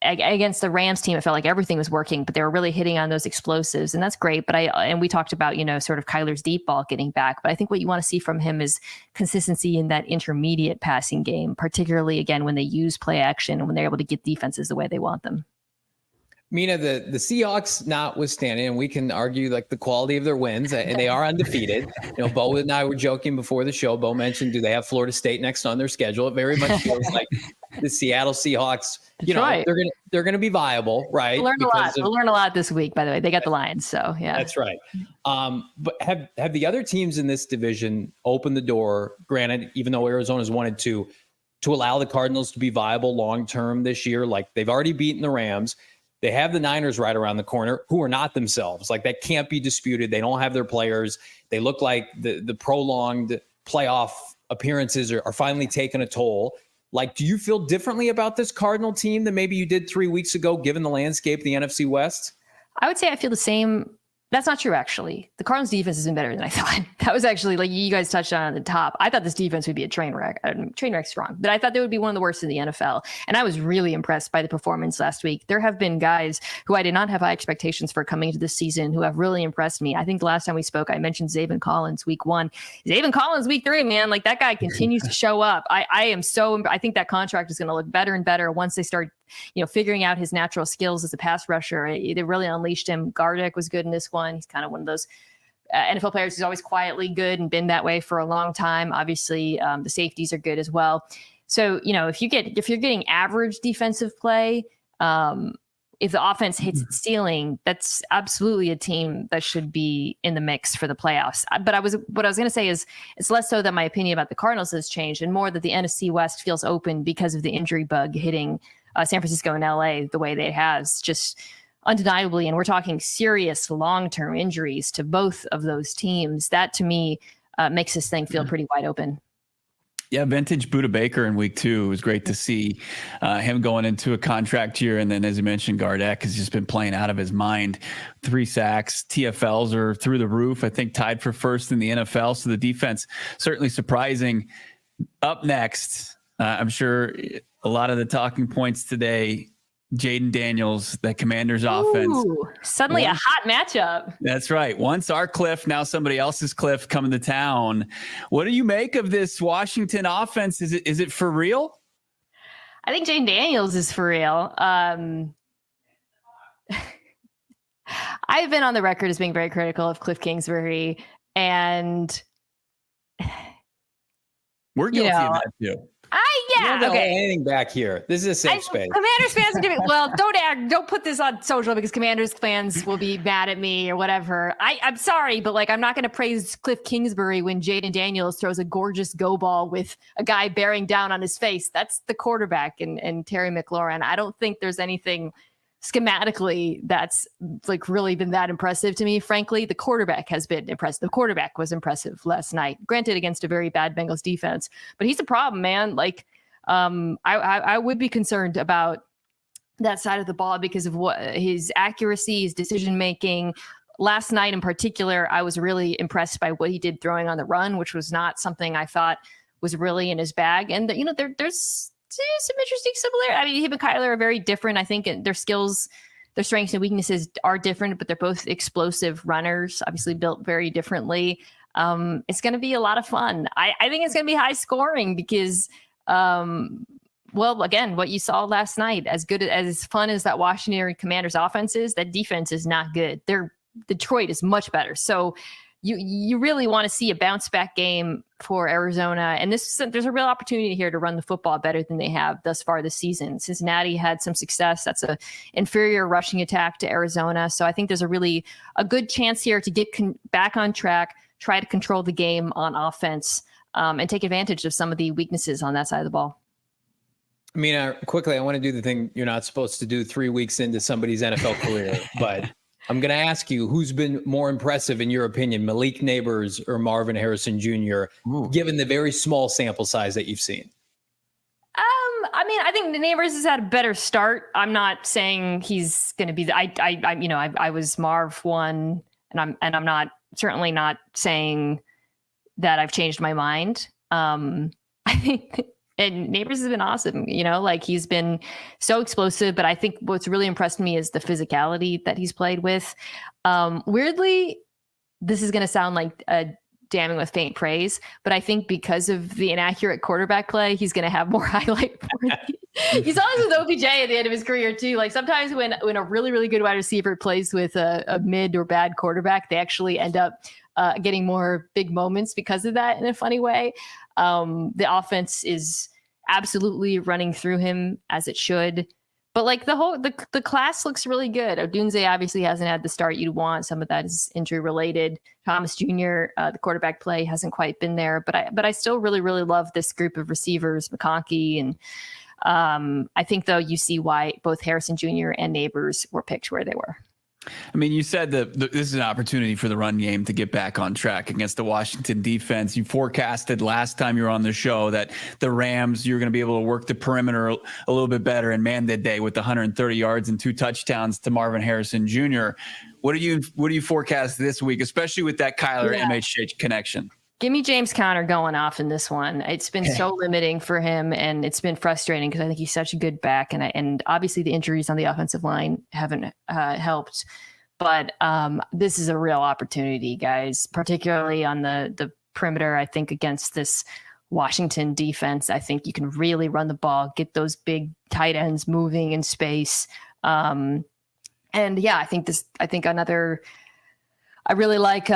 against the Rams team, it felt like everything was working, but they were really hitting on those explosives, and that's great. But we talked about, sort of Kyler's deep ball getting back, but I think what you want to see from him is consistency in that intermediate passing game, particularly again, when they use play action and when they're able to get defenses the way they want them. Mina, the Seahawks notwithstanding, and we can argue like the quality of their wins, and they are undefeated. Bo and I were joking before the show. Bo mentioned, do they have Florida State next on their schedule? It very much feels like the Seattle Seahawks. Right. They're gonna be viable, right? We'll learn a lot this week. By the way, they got the Lions, so yeah, that's right. But have the other teams in this division opened the door? Granted, even though Arizona's wanted to allow the Cardinals to be viable long term this year, like they've already beaten the Rams. They have the Niners right around the corner, who are not themselves. Like that can't be disputed. They don't have their players. They look like the prolonged playoff appearances are finally taking a toll. Like, do you feel differently about this Cardinal team than maybe you did 3 weeks ago, given the landscape of the NFC West? I would say I feel the same. That's not true, actually. The Cardinals defense has been better than I thought. That was actually, like you guys touched on at the top. I thought this defense would be a train wreck. Train wreck's wrong, but I thought they would be one of the worst in the NFL. And I was really impressed by the performance last week. There have been guys who I did not have high expectations for coming into this season who have really impressed me. I think the last time we spoke, I mentioned Zaven Collins week 1. Zaven Collins week 3, man, like that guy continues to show up. I think that contract is going to look better and better once they start figuring out his natural skills as a pass rusher. They really unleashed him. Gardeck was good in this one. He's kind of one of those NFL players who's always quietly good and been that way for a long time. Obviously, the safeties are good as well. So, if you're getting average defensive play, if the offense hits its ceiling, that's absolutely a team that should be in the mix for the playoffs. But what I was going to say is it's less so that my opinion about the Cardinals has changed and more that the NFC West feels open because of the injury bug hitting San Francisco and LA the way that it has, just undeniably. And we're talking serious long-term injuries to both of those teams. That to me makes this thing feel pretty wide open. Yeah, vintage Budda Baker in week 2. It was great to see him going into a contract year. And then, as you mentioned, Gardeck has just been playing out of his mind. 3 sacks. TFLs are through the roof, I think tied for first in the NFL. So the defense certainly surprising. Up next, I'm sure a lot of the talking points today, Jayden Daniels, the Commanders offense. Suddenly a hot matchup. That's right. Once our Kliff, now somebody else's Kliff coming to town. What do you make of this Washington offense? Is it for real? I think Jayden Daniels is for real. I've been on the record as being very critical of Kliff Kingsbury, and we're guilty of that too. Anything back here. This is a safe space. Commanders fans are doing well. Don't put this on social because Commanders fans will be mad at me or whatever. I'm sorry, but I'm not going to praise Kliff Kingsbury when Jayden Daniels throws a gorgeous go ball with a guy bearing down on his face. That's the quarterback and Terry McLaurin. I don't think there's anything schematically that's really been that impressive to me. Frankly, the quarterback has been impressive. The quarterback was impressive last night, granted against a very bad Bengals defense, but he's a problem, man. I would be concerned about that side of the ball because of what his accuracy, his decision making. Last night in particular, I was really impressed by what he did throwing on the run, which was not something I thought was really in his bag. And there's some interesting similarity. I mean, him and Kyler are very different. I think their skills, their strengths and weaknesses are different, but they're both explosive runners, obviously built very differently. It's going to be a lot of fun. I think it's going to be high scoring because, well, again, what you saw last night, as good as fun as that Washington Commanders offense is, that defense is not good. Detroit is much better. So you really want to see a bounce back game for Arizona. And there's a real opportunity here to run the football better than they have thus far this season. Cincinnati had some success. That's an inferior rushing attack to Arizona. So I think there's a good chance here to get back on track, try to control the game on offense, and take advantage of some of the weaknesses on that side of the ball. I mean, quickly, I want to do the thing you're not supposed to do 3 weeks into somebody's NFL career, but I'm going to ask you, who's been more impressive in your opinion, Malik Neighbors or Marvin Harrison Jr., given the very small sample size that you've seen? I mean, I think the Neighbors has had a better start. I'm not saying he's going to be I was Marv 1, and I'm not certainly not saying that I've changed my mind. I think and Neighbors has been awesome, he's been so explosive, but I think what's really impressed me is the physicality that he's played with. Weirdly, this is going to sound like damning with faint praise, but I think because of the inaccurate quarterback play, he's going to have more highlight. You saw this with OBJ at the end of his career too. Like sometimes when a really, really good wide receiver plays with a mid or bad quarterback, they actually end up getting more big moments because of that in a funny way. The offense is absolutely running through him as it should, but like the class looks really good. Odunze obviously hasn't had the start you'd want. Some of that is injury related. Thomas Jr., the quarterback play hasn't quite been there, but I still really, really love this group of receivers, McConkey. And I think though you see why both Harrison Jr. and Neighbors were picked where they were. I mean, you said that this is an opportunity for the run game to get back on track against the Washington defense. You forecasted last time you were on the show that the Rams, you're going to be able to work the perimeter a little bit better, and man, did they, with 130 yards and 2 touchdowns to Marvin Harrison Jr. What do you forecast this week, especially with that Kyler MHH connection? Give me James Conner going off in this one. It's been so limiting for him, and it's been frustrating because I think he's such a good back, and obviously the injuries on the offensive line haven't helped. But this is a real opportunity, guys, particularly on the perimeter. I think against this Washington defense, I think you can really run the ball, get those big tight ends moving in space. And yeah, I really like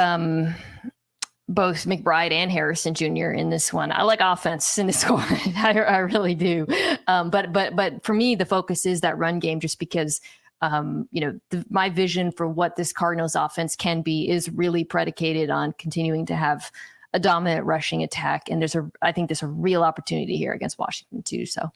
both McBride and Harrison Jr. in this one. I like offense in this one. I really do. But for me, the focus is that run game, just because, my vision for what this Cardinals offense can be is really predicated on continuing to have a dominant rushing attack. And I think there's a real opportunity here against Washington too. So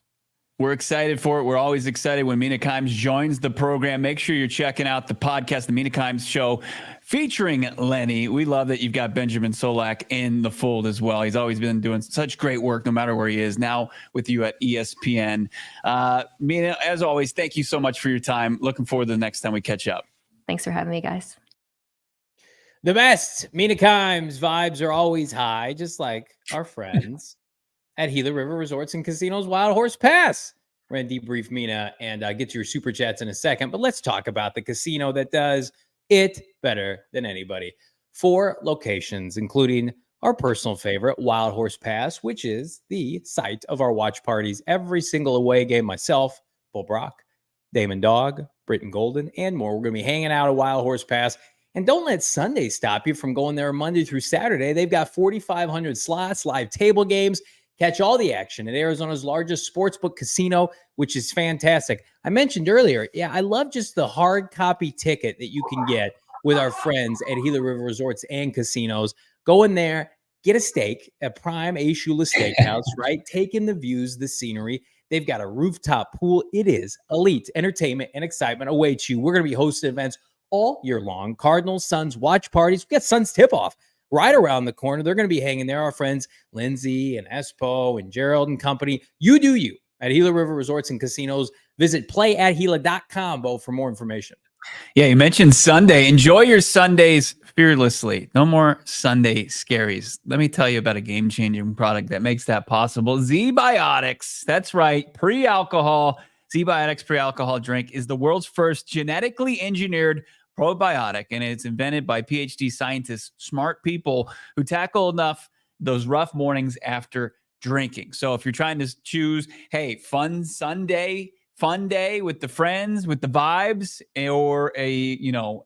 we're excited for it. We're always excited when Mina Kimes joins the program. Make sure you're checking out the podcast, The Mina Kimes Show, featuring Lenny. We love that you've got Benjamin Solak in the fold as well. He's always been doing such great work no matter where he is, now with you at ESPN. Mina, as always, thank you so much for your time. Looking forward to the next time we catch up. Thanks for having me, guys. The best. Mina Kimes vibes are always high, just like our friends at Gila River Resorts and Casinos Wild Horse Pass. We're going to debrief Mina and get to your super chats in a second, but let's talk about the casino that does it better than anybody. 4 locations, including our personal favorite, Wild Horse Pass, which is the site of our watch parties every single away game. Myself, Bull Brock, Damon Dawg, Britton Golden, and more. We're going to be hanging out at Wild Horse Pass. And don't let Sunday stop you from going there Monday through Saturday. They've got 4,500 slots, live table games. Catch all the action at Arizona's largest sportsbook casino, which is fantastic. I mentioned earlier, I love just the hard copy ticket that you can get with our friends at Gila River Resorts and Casinos. Go in there, get a steak at Prime A. Shula Steakhouse, right? Take in the views, the scenery. They've got a rooftop pool. It is elite. Entertainment and excitement awaits you. We're going to be hosting events all year long. Cardinals, Suns, watch parties. We got Suns tip-off right around the corner. They're going to be hanging there. Our friends Lindsay and Espo and Gerald and company. You do you at Gila River Resorts and Casinos. Visit playatgila.com, Bo, for more information. Yeah, you mentioned Sunday. Enjoy your Sundays fearlessly. No more Sunday scaries. Let me tell you about a game-changing product that makes that possible. ZBiotics. That's right. Pre-alcohol. ZBiotics pre-alcohol drink is the world's first genetically engineered probiotic, and it's invented by PhD scientists, smart people who tackle those rough mornings after drinking. So if you're trying to choose, hey, fun day with the friends, with the vibes, or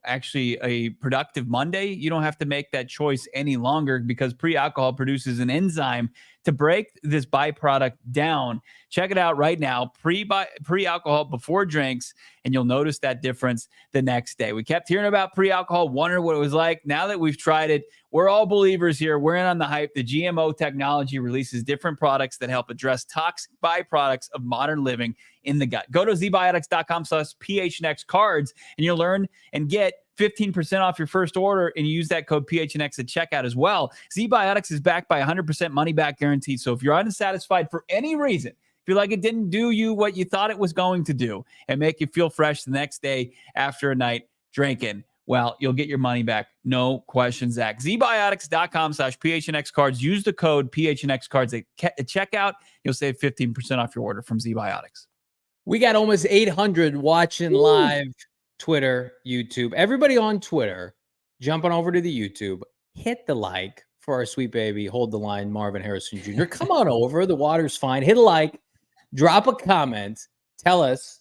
actually a productive Monday, you don't have to make that choice any longer, because pre-alcohol produces an enzyme to break this byproduct down. Check it out right now. Pre-alcohol before drinks, and you'll notice that difference the next day. We kept hearing about pre-alcohol, wondering what it was like. Now that we've tried it, we're all believers here. We're in on the hype. The GMO technology releases different products that help address toxic byproducts of modern living in the gut. Go to zbiotics.com/PHNX cards, and you'll learn and get 15% off your first order, and use that code PHNX at checkout as well. ZBiotics is backed by 100% money back guarantee. So if you're unsatisfied for any reason, feel like it didn't do you what you thought it was going to do and make you feel fresh the next day after a night drinking, well, you'll get your money back. No questions asked. zbiotics.com/PHNX cards. Use the code PHNX cards at checkout. You'll save 15% off your order from ZBiotics. We got almost 800 watching live, Twitter, YouTube. Everybody on Twitter, jumping over to the YouTube, hit the like for our sweet baby, hold the line, Marvin Harrison Jr. Come on over. The water's fine. Hit a like, drop a comment. Tell us,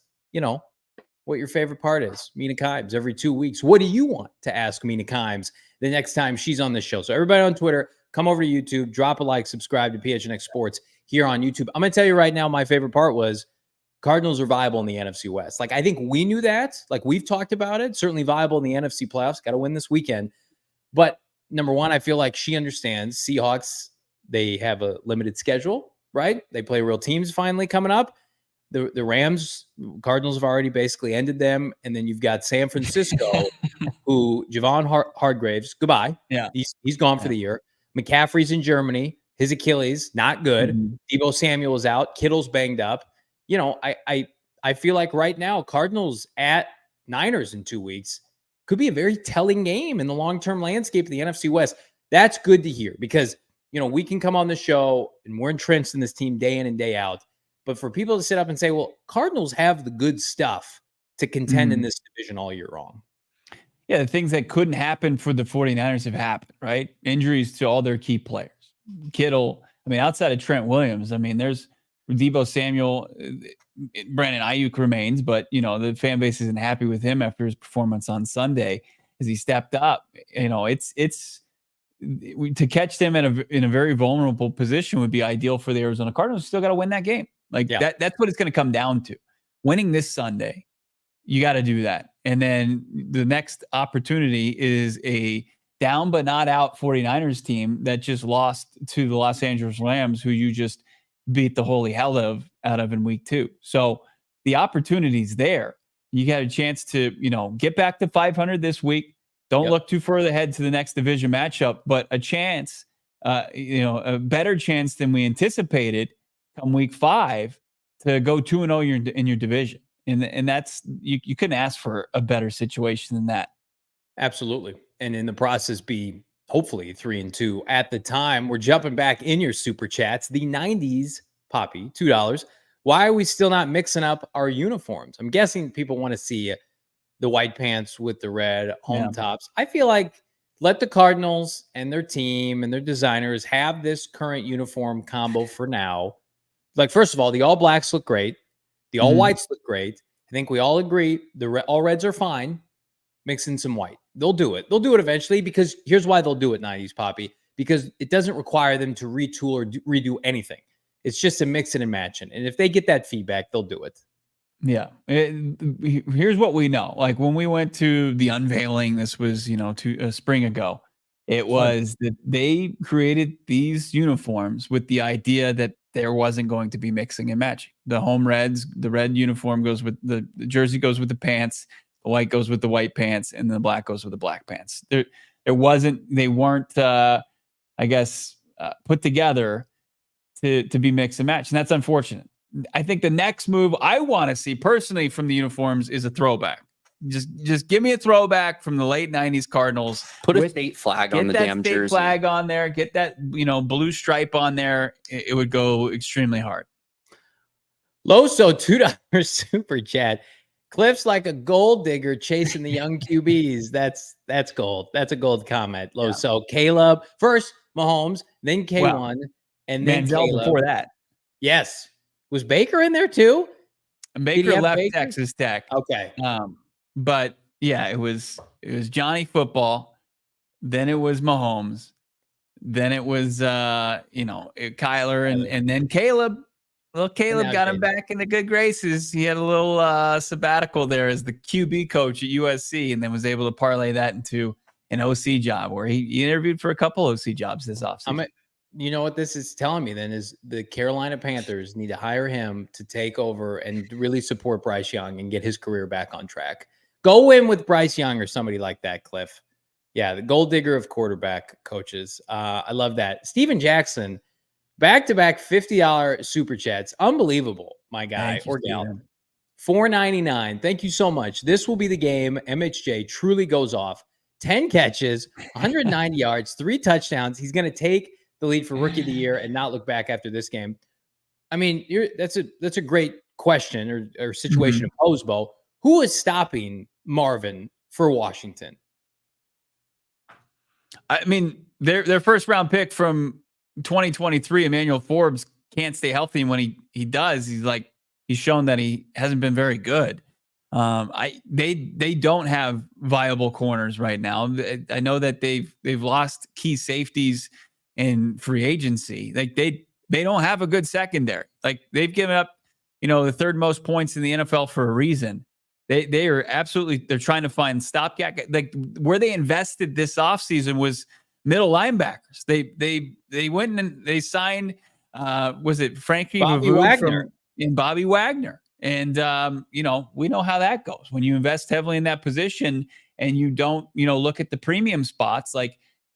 what your favorite part is. Mina Kimes, every 2 weeks. What do you want to ask Mina Kimes the next time she's on the show? So everybody on Twitter, come over to YouTube, drop a like, subscribe to PHNX Sports here on YouTube. I'm going to tell you right now, my favorite part was Cardinals are viable in the NFC West. I think we knew that. We've talked about it. Certainly viable in the NFC playoffs. Got to win this weekend. But number one, I feel like she understands Seahawks. They have a limited schedule, right? They play real teams finally coming up. The Rams, Cardinals have already basically ended them. And then you've got San Francisco, who Javon Hargraves, goodbye. Yeah. He's gone for the year. McCaffrey's in Germany. His Achilles, not good. Deebo Samuel is out. Kittle's banged up. I feel like right now, Cardinals at Niners in 2 weeks could be a very telling game in the long-term landscape of the NFC West. That's good to hear, because, we can come on the show and we're entrenched in this team day in and day out. But for people to sit up and say, well, Cardinals have the good stuff to contend in this division all year long. Yeah, the things that couldn't happen for the 49ers have happened, right? Injuries to all their key players. Kittle, outside of Trent Williams, there's Deebo Samuel, Brandon Ayuk remains, but the fan base isn't happy with him after his performance on Sunday as he stepped up. It's to catch them in a very vulnerable position would be ideal for the Arizona Cardinals. Still got to win that game. That's what it's going to come down to. Winning this Sunday, you got to do that. And then the next opportunity is a down but not out 49ers team that just lost to the Los Angeles Rams, who you just beat the holy hell out of in week 2. So the opportunity's there. You got a chance to, get back to 500 this week. Don't look too further ahead to the next division matchup, but a chance, a better chance than we anticipated come week 5 to go 2-0 in your division. And that's, you couldn't ask for a better situation than that. Absolutely. And in the process be hopefully 3-2 at the time. We're jumping back in your super chats. The 90s Poppy, $2. Why are we still not mixing up our uniforms? I'm guessing people want to see the white pants with the red home tops. I feel like let the Cardinals and their team and their designers have this current uniform combo for now. First of all, the all blacks look great. The all whites look great. I think we all agree the all reds are fine. Mix in some white. They'll do it. They'll do it eventually, because here's why they'll do it, 90s Poppy, because it doesn't require them to retool or redo anything. It's just a mix it and match it. And if they get that feedback, they'll do it. Yeah. Here's what we know. When we went to the unveiling, this was, a spring ago, it was that they created these uniforms with the idea that there wasn't going to be mixing and matching. The home reds, the red uniform goes with the jersey goes with the pants, the white goes with the white pants, and the black goes with the black pants. They weren't put together to be mix and match. And that's unfortunate. I think the next move I want to see personally from the uniforms is a throwback. Just give me a throwback from the late 90s Cardinals. Put a state flag on the damn jersey. Get that state flag on there. Get that, blue stripe on there. It would go extremely hard. Loso, $2 super chat. Kliff's like a gold digger chasing the young QBs. That's gold. That's a gold comment. Loso. Yeah. Caleb, first Mahomes, then K1, and then Manziel Caleb. Before that. Yes. Was Baker in there too? And Baker left Texas Tech. Okay. But yeah, it was Johnny Football. Then it was Mahomes. Then it was Kyler and then Caleb. Well, Caleb got him back in the good graces. He had a little sabbatical there as the QB coach at USC, and then was able to parlay that into an OC job where he interviewed for a couple OC jobs this offseason. You know what this is telling me then is the Carolina Panthers need to hire him to take over and really support Bryce Young and get his career back on track. Go in with Bryce Young or somebody like that, Kliff. Yeah, the gold digger of quarterback coaches. I love that. Steven Jackson, back-to-back $50 super chats. Unbelievable, my guy or gal. $4.99. Thank you so much. This will be the game MHJ truly goes off. 10 catches, 190 yards, 3 touchdowns. He's going to take the lead for Rookie of the Year and not look back after this game. I mean, that's a great question or situation to pose, Bo. Who is stopping Marvin for Washington? I mean, their first round pick from 2023, Emmanuel Forbes, can't stay healthy. And when he does, he's shown that he hasn't been very good. They don't have viable corners right now. I know that they've lost key safeties in free agency. They don't have a good secondary. They've given up, the third most points in the NFL for a reason. They are absolutely, they're trying to find stopgap. Where they invested this offseason was middle linebackers. They went and they signed, was it Frankie Vavu and Bobby Wagner? And, we know how that goes. When you invest heavily in that position and you don't, look at the premium spots,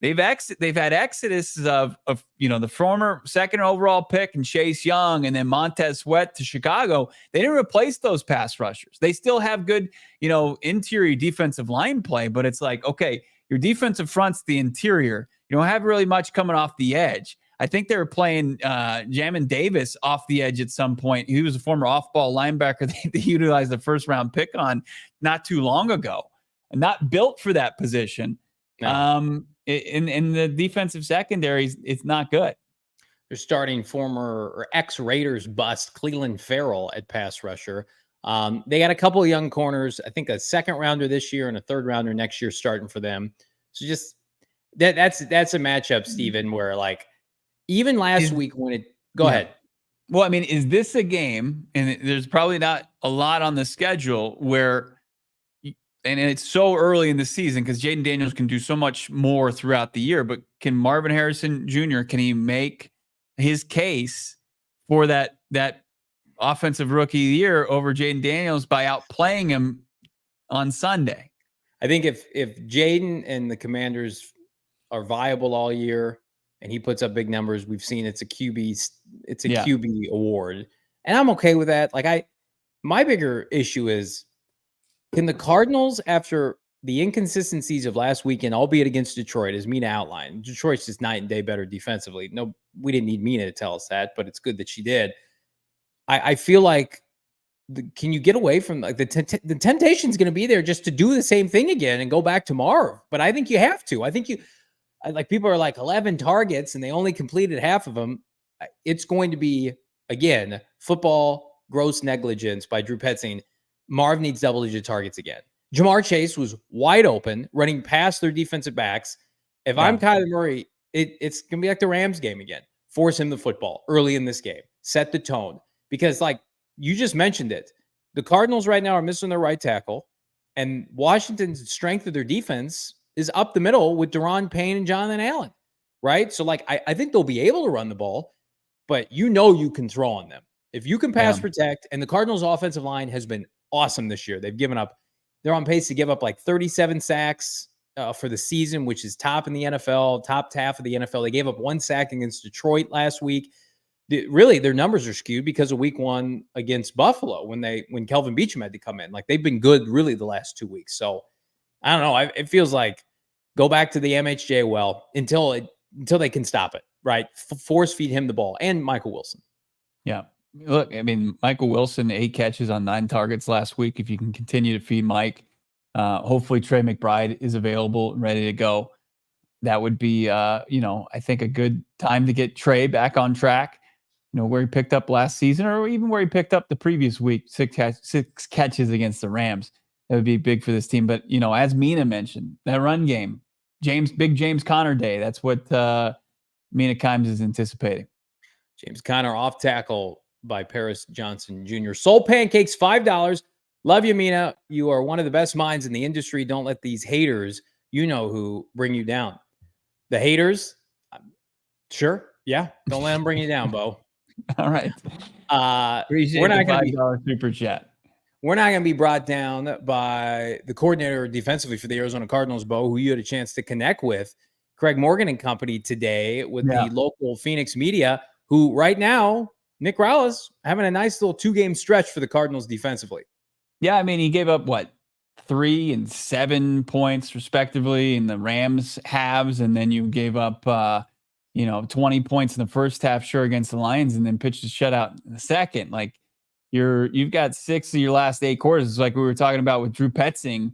they've had exodus of the former second overall pick and Chase Young and then Montez Sweat to Chicago. They didn't replace those pass rushers. They still have good, interior defensive line play, but it's okay, your defensive front's the interior. You don't have really much coming off the edge. I think they were playing Jamin Davis off the edge at some point. He was a former off-ball linebacker they utilized the first-round pick on not too long ago. Not built for that position. No. In the defensive secondary, it's not good. They're starting former or ex-Raiders bust Cleveland Farrell at pass rusher. They got a couple of young corners. I think a second rounder this year and a third rounder next year starting for them. So just that's a matchup, Steven, where even last week when it go ahead. Well, I mean, is this a game? And there's probably not a lot on the schedule where. And it's so early in the season because Jayden Daniels can do so much more throughout the year. But can Marvin Harrison Jr., can he make his case for that offensive rookie of the year over Jayden Daniels by outplaying him on Sunday? I think if Jayden and the Commanders are viable all year and he puts up big numbers, we've seen it's a QB award. And I'm okay with that. My bigger issue is, can the Cardinals, after the inconsistencies of last weekend, albeit against Detroit, as Mina outlined, Detroit's just night and day better defensively. No, we didn't need Mina to tell us that, but it's good that she did. I feel can you get away from the temptation is going to be there just to do the same thing again and go back to Marv? But I think you have to. I think people are 11 targets and they only completed half of them. It's going to be, again, football gross negligence by Drew Petzing. Marv needs double-digit targets again. Jamar Chase was wide open, running past their defensive backs. If I'm Kyler Murray, it's going to be like the Rams game again. Force him the football early in this game. Set the tone. Because, you just mentioned it, the Cardinals right now are missing their right tackle, and Washington's strength of their defense is up the middle with Daron Payne and Jonathan Allen, right? So, I think they'll be able to run the ball, but you can throw on them. If you can pass protect, and the Cardinals' offensive line has been awesome this year. They're on pace to give up 37 sacks for the season, which is top in the NFL, top half of the NFL. They gave up 1 sack against Detroit last week. really their numbers are skewed because of week 1 against Buffalo when Kelvin Beachum had to come in. Like, they've been good really the last 2 weeks. So I don't know. It feels like go back to the MHJ until they can stop it, right? Force feed him the ball and Michael Wilson. Yeah. Look, I mean, Michael Wilson, 8 catches on 9 targets last week. If you can continue to feed Mike, hopefully Trey McBride is available and ready to go. That would be, I think a good time to get Trey back on track, where he picked up last season or even where he picked up the previous week, 6 catches against the Rams. That would be big for this team. But, as Mina mentioned, that run game, Big James Conner day, that's what Mina Kimes is anticipating. James Conner off tackle by Paris Johnson Jr. Soul Pancakes, $5. Love you, Mina. You are one of the best minds in the industry. Don't let these haters, who bring you down. The haters, sure. Yeah. Don't let them bring you down, Bo. All right. Appreciate we're not the $5 super chat. We're not going to be brought down by the coordinator defensively for the Arizona Cardinals, Bo, who you had a chance to connect with, Craig Morgan and company today with the local Phoenix media, who right now, Nick Rallis having a nice little 2-game stretch for the Cardinals defensively. Yeah, I mean, he gave up 3 and 7 points respectively in the Rams halves, and then you gave up 20 points in the first half, sure, against the Lions, and then pitched a shutout in the second. Like, you've got 6 of your last 8 quarters. It's like we were talking about with Drew Petzing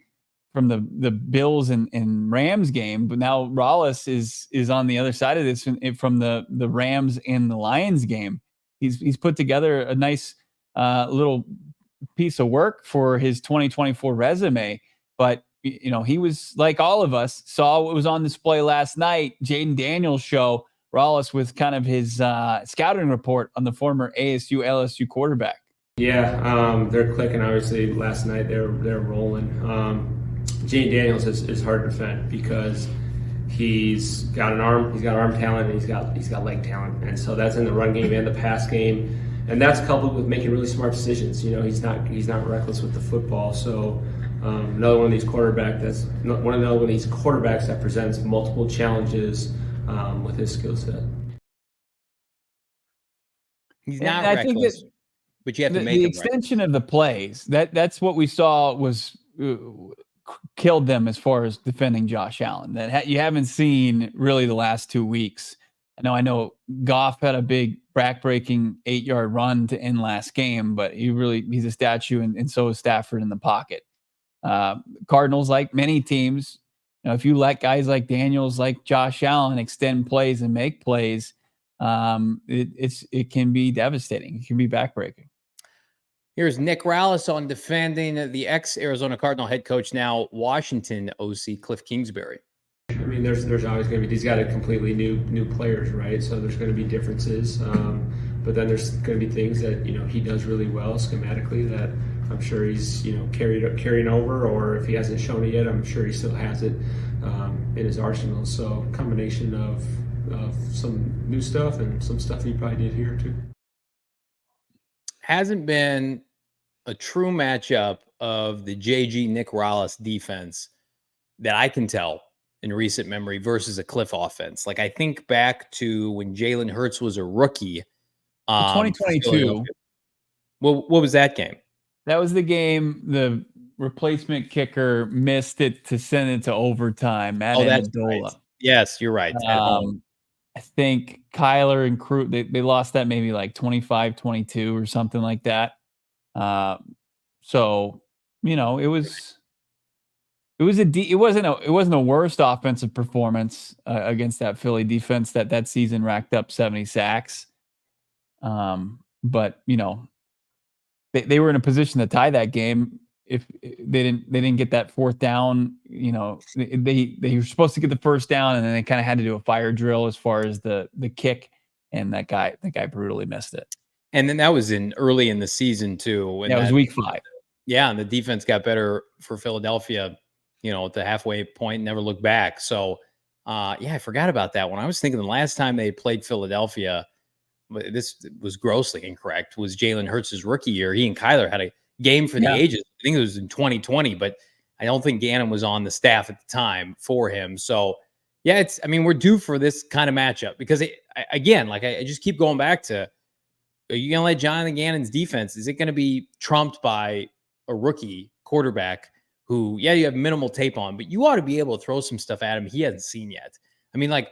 from the Bills and Rams game, but now Rallis is on the other side of this from the Rams and the Lions game. He's put together a nice little piece of work for his 2024 resume, but he was like all of us, saw what was on display last night. Jayden Daniels show Rallis with kind of his scouting report on the former ASU LSU quarterback. Yeah, they're clicking. Obviously, last night they're rolling. Jayden Daniels is hard to defend because he's got arm talent, and he's got leg talent, and so that's in the run game and the pass game, and that's coupled with making really smart decisions. He's not reckless with the football. So another one of these quarterbacks that presents multiple challenges with his skill set. He's not reckless. But you have to make the extension of the plays. That's what we saw was killed them as far as defending Josh Allen. That you haven't seen really the last 2 weeks. I know Goff had a big Brack-breaking 8-yard run to end last game, but he's a statue, and so is Stafford in the pocket. Cardinals, like many teams, if you let guys like Daniels, like Josh Allen, extend plays and make plays, it can be devastating. It can be backbreaking. Here's Nick Rallis on defending the ex-Arizona Cardinal head coach, now Washington OC, Kliff Kingsbury. I mean, there's always going to be, these got a completely new players, right? So there's going to be differences, but then there's going to be things that he does really well schematically that I'm sure he's carrying over, or if he hasn't shown it yet, I'm sure he still has it in his arsenal. So combination of some new stuff and some stuff he probably did here too. Hasn't been a true matchup of the JG Nick Rallis defense that I can tell in recent memory versus a Kliff offense. Like, I think back to when Jalen Hurts was a rookie. 2022. What was that game? That was the game the replacement kicker missed it to send it to overtime. That's right. Yes, you're right. I think Kyler and Crew, they lost that maybe like 25-22 or something like that. So, it wasn't a worst offensive performance against that Philly defense that season racked up 70 sacks. But they were in a position to tie that game if they didn't get that fourth down. They were supposed to get the first down, and then they kind of had to do a fire drill as far as the kick, and the guy brutally missed it. And then that was early in the season too. That was week 5. Yeah, and the defense got better for Philadelphia, at the halfway point, never looked back. So, I forgot about that one. I was thinking the last time they played Philadelphia, but this was grossly incorrect, was Jalen Hurts' rookie year. He and Kyler had a game for the ages. I think it was in 2020, but I don't think Gannon was on the staff at the time for him. So, we're due for this kind of matchup because, I just keep going back to are you going to let Jonathan Gannon's defense, is it going to be trumped by a rookie quarterback who, yeah, you have minimal tape on, but you ought to be able to throw some stuff at him he hasn't seen yet. I mean, like,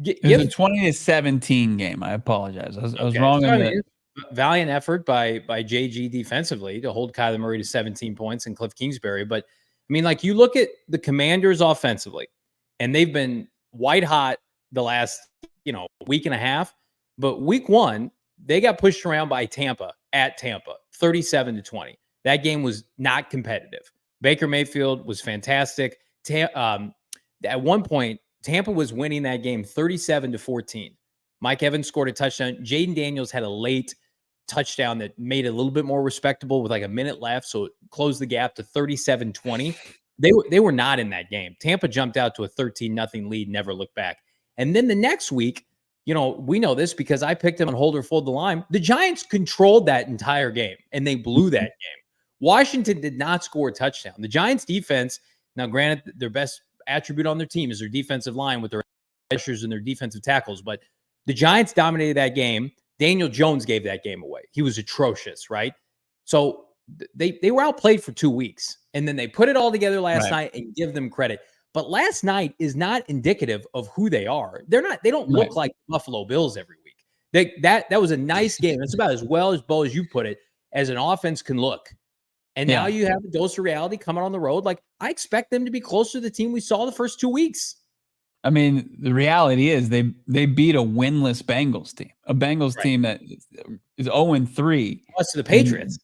it was a 20-17 game. I apologize. I was wrong on the valiant effort by JG defensively to hold Kyler Murray to 17 points and Kliff Kingsbury. But I mean, like, you look at the Commanders offensively, and they've been white hot the last, week and a half. But week 1, they got pushed around by Tampa at Tampa, 37-20. That game was not competitive. Baker Mayfield was fantastic. At one point, Tampa was winning that game 37-14. Mike Evans scored a touchdown. Jayden Daniels had a late touchdown that made it a little bit more respectable with like a minute left, so it closed the gap to 37-20. They were not in that game. Tampa jumped out to a 13-0 lead, never looked back. And then the next week, we know this because I picked them on hold or fold the line. The Giants controlled that entire game, and they blew that game. Washington did not score a touchdown. The Giants defense, now granted, their best attribute on their team is their defensive line with their rushers and their defensive tackles, but the Giants dominated that game. Daniel Jones gave that game away. He was atrocious, right? So they were outplayed for 2 weeks, and then they put it all together last night and give them credit. But last night is not indicative of who they are. They don't look like Buffalo Bills every week. That was a nice game. It's about as well as Bo, as you put it, as an offense can look. And now you have a dose of reality coming on the road. Like, I expect them to be closer to the team we saw the first 2 weeks. I mean, the reality is they beat a winless Bengals team, a Bengals team that is 0-3. Lost to the Patriots.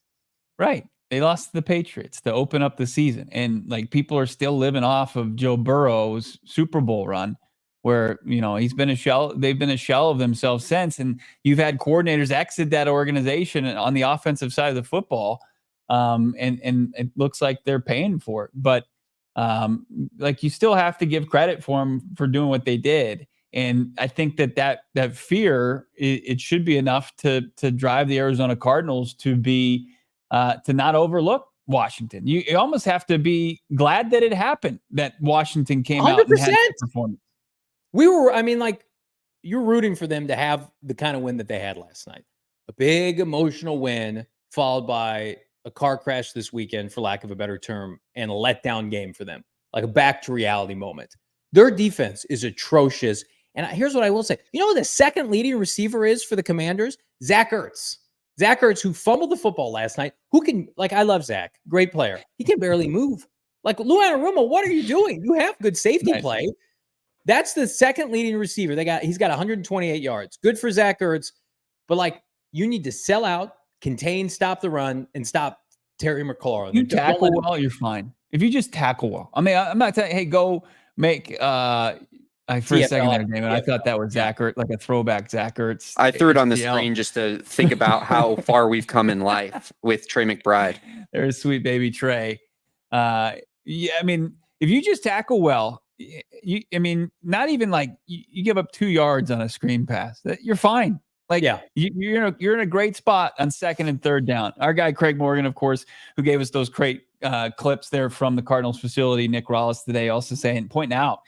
Right. They lost to the Patriots to open up the season. And like, people are still living off of Joe Burrow's Super Bowl run where, he's been a shell. They've been a shell of themselves since. And you've had coordinators exit that organization on the offensive side of the football. And it looks like they're paying for it, but like, you still have to give credit for them for doing what they did. And I think that fear, it should be enough to drive the Arizona Cardinals to be to not overlook Washington. You almost have to be glad that it happened, that Washington came 100%. Out and had that performance. You're rooting for them to have the kind of win that they had last night, a big emotional win followed by a car crash this weekend, for lack of a better term, and a letdown game for them, like a back to reality moment. Their defense is atrocious. And here's what I will say. You know who the second leading receiver is for the Commanders? Zach Ertz. Zach Ertz, who fumbled the football last night, I love Zach, great player. He can barely move. Like, Lou Anarumo, what are you doing? You have good safety play. That's the second leading receiver. He's got 128 yards. Good for Zach Ertz. But you need to sell out, contain, stop the run, and stop Terry McLaurin. You tackle well, you're fine. If you just tackle well. I mean, I'm not saying, hey, go make I for a second there, Damon. I thought that was Zach Ertz, like a throwback Zach Ertz. I threw it on the screen just to think about how far we've come in life with Trey McBride. There's sweet baby Trey. I mean, if you just tackle well, not even you give up 2 yards on a screen pass, you're fine. You're in a great spot on second and third down. Our guy Craig Morgan, of course, who gave us those great clips there from the Cardinals facility, Nick Rallis today, also saying, pointing out,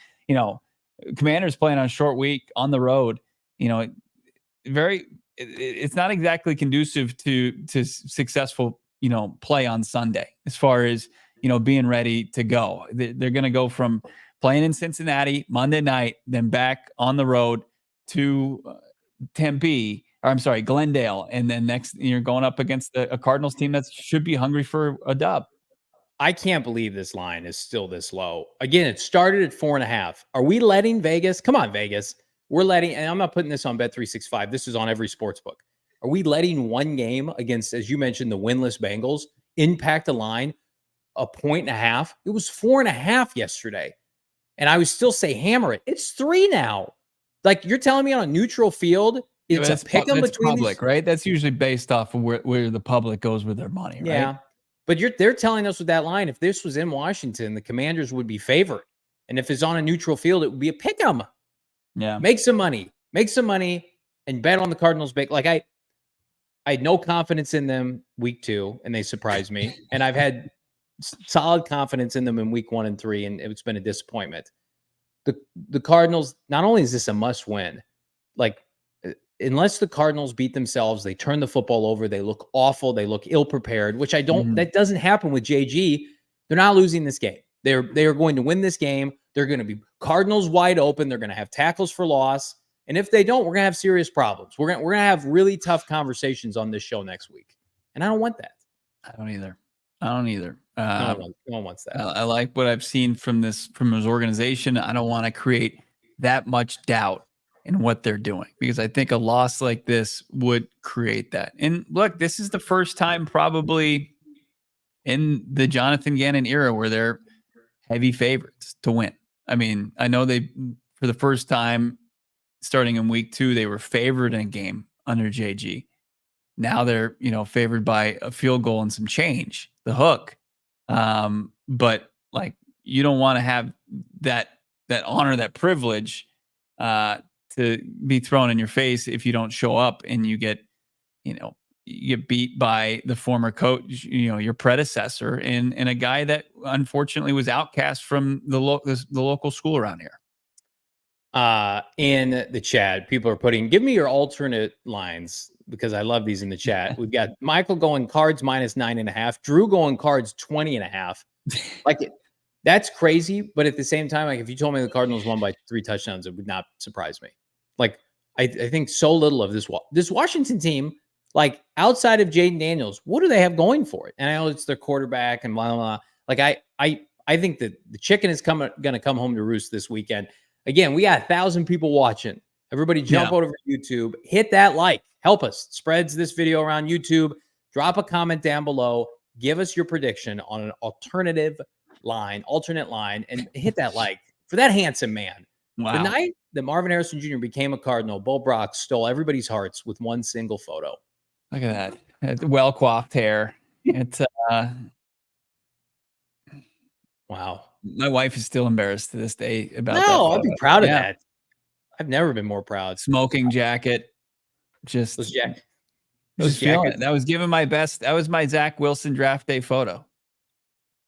Commanders playing on a short week on the road. It's not exactly conducive to successful play on Sunday as far as being ready to go. They're going to go from playing in Cincinnati Monday night, then back on the road to Glendale, and then next you're going up against a Cardinals team that should be hungry for a dub. I can't believe this line is still this low. Again, it started at 4.5. Are we letting Vegas? Come on, Vegas. We're letting, and I'm not putting this on Bet365. This is on every sports book. Are we letting one game against, as you mentioned, the winless Bengals impact a line 1.5? It was 4.5 yesterday. And I would still say hammer it. It's 3 now. Like, you're telling me on a neutral field, it's a pick 'em between public, right? That's usually based off of where the public goes with their money, right? Yeah. But they're telling us with that line, if this was in Washington, the Commanders would be favored. And if it's on a neutral field, it would be a pick 'em. Yeah. Make some money, and bet on the Cardinals. I had no confidence in them week 2, and they surprised me. And I've had solid confidence in them in week 1 and 3, and it's been a disappointment. The Cardinals, not only is this a must win, unless the Cardinals beat themselves, they turn the football over, they look awful, they look ill-prepared, which that doesn't happen with JG. They're not losing this game. They are going to win this game. They're going to be Cardinals wide open. They're going to have tackles for loss. And if they don't, we're going to have serious problems. We're going to have really tough conversations on this show next week. And I don't want that. I don't either. No one wants that. I like what I've seen from his organization. I don't want to create that much doubt in what they're doing, because I think a loss like this would create that. And look, this is the first time probably in the Jonathan Gannon era where they're heavy favorites to win. I mean, I know for the first time starting in week 2, they were favored in a game under JG. Now they're, favored by a field goal and some change, the hook. But like, you don't want to have that honor, that privilege, to be thrown in your face if you don't show up and you get beat by the former coach, your predecessor, and a guy that unfortunately was outcast from the local school around here. In the chat, people are putting, give me your alternate lines, because I love these in the chat. We've got Michael going Cards -9.5, Drew going Cards 20.5. Like, that's crazy. But at the same time, like, if you told me the Cardinals won by 3 touchdowns, it would not surprise me. Like, I think so little of this Washington team, like, outside of Jayden Daniels, what do they have going for it? And I know it's their quarterback and blah, blah, blah. Like, I think that the chicken is going to come home to roost this weekend. Again, we got 1,000 people watching. Everybody jump over to YouTube, hit that like, help us, spreads this video around YouTube, drop a comment down below, give us your prediction on an alternate line, and hit that like for that handsome man. Wow. The night that Marvin Harrison Jr. became a Cardinal, Bo Brock stole everybody's hearts with one single photo. Look at that. Well-coiffed hair. It's wow. My wife is still embarrassed to this day about that. No, I'd be proud of that. I've never been more proud. Smoking jacket. Just feeling it. That was giving my best. That was my Zach Wilson draft day photo.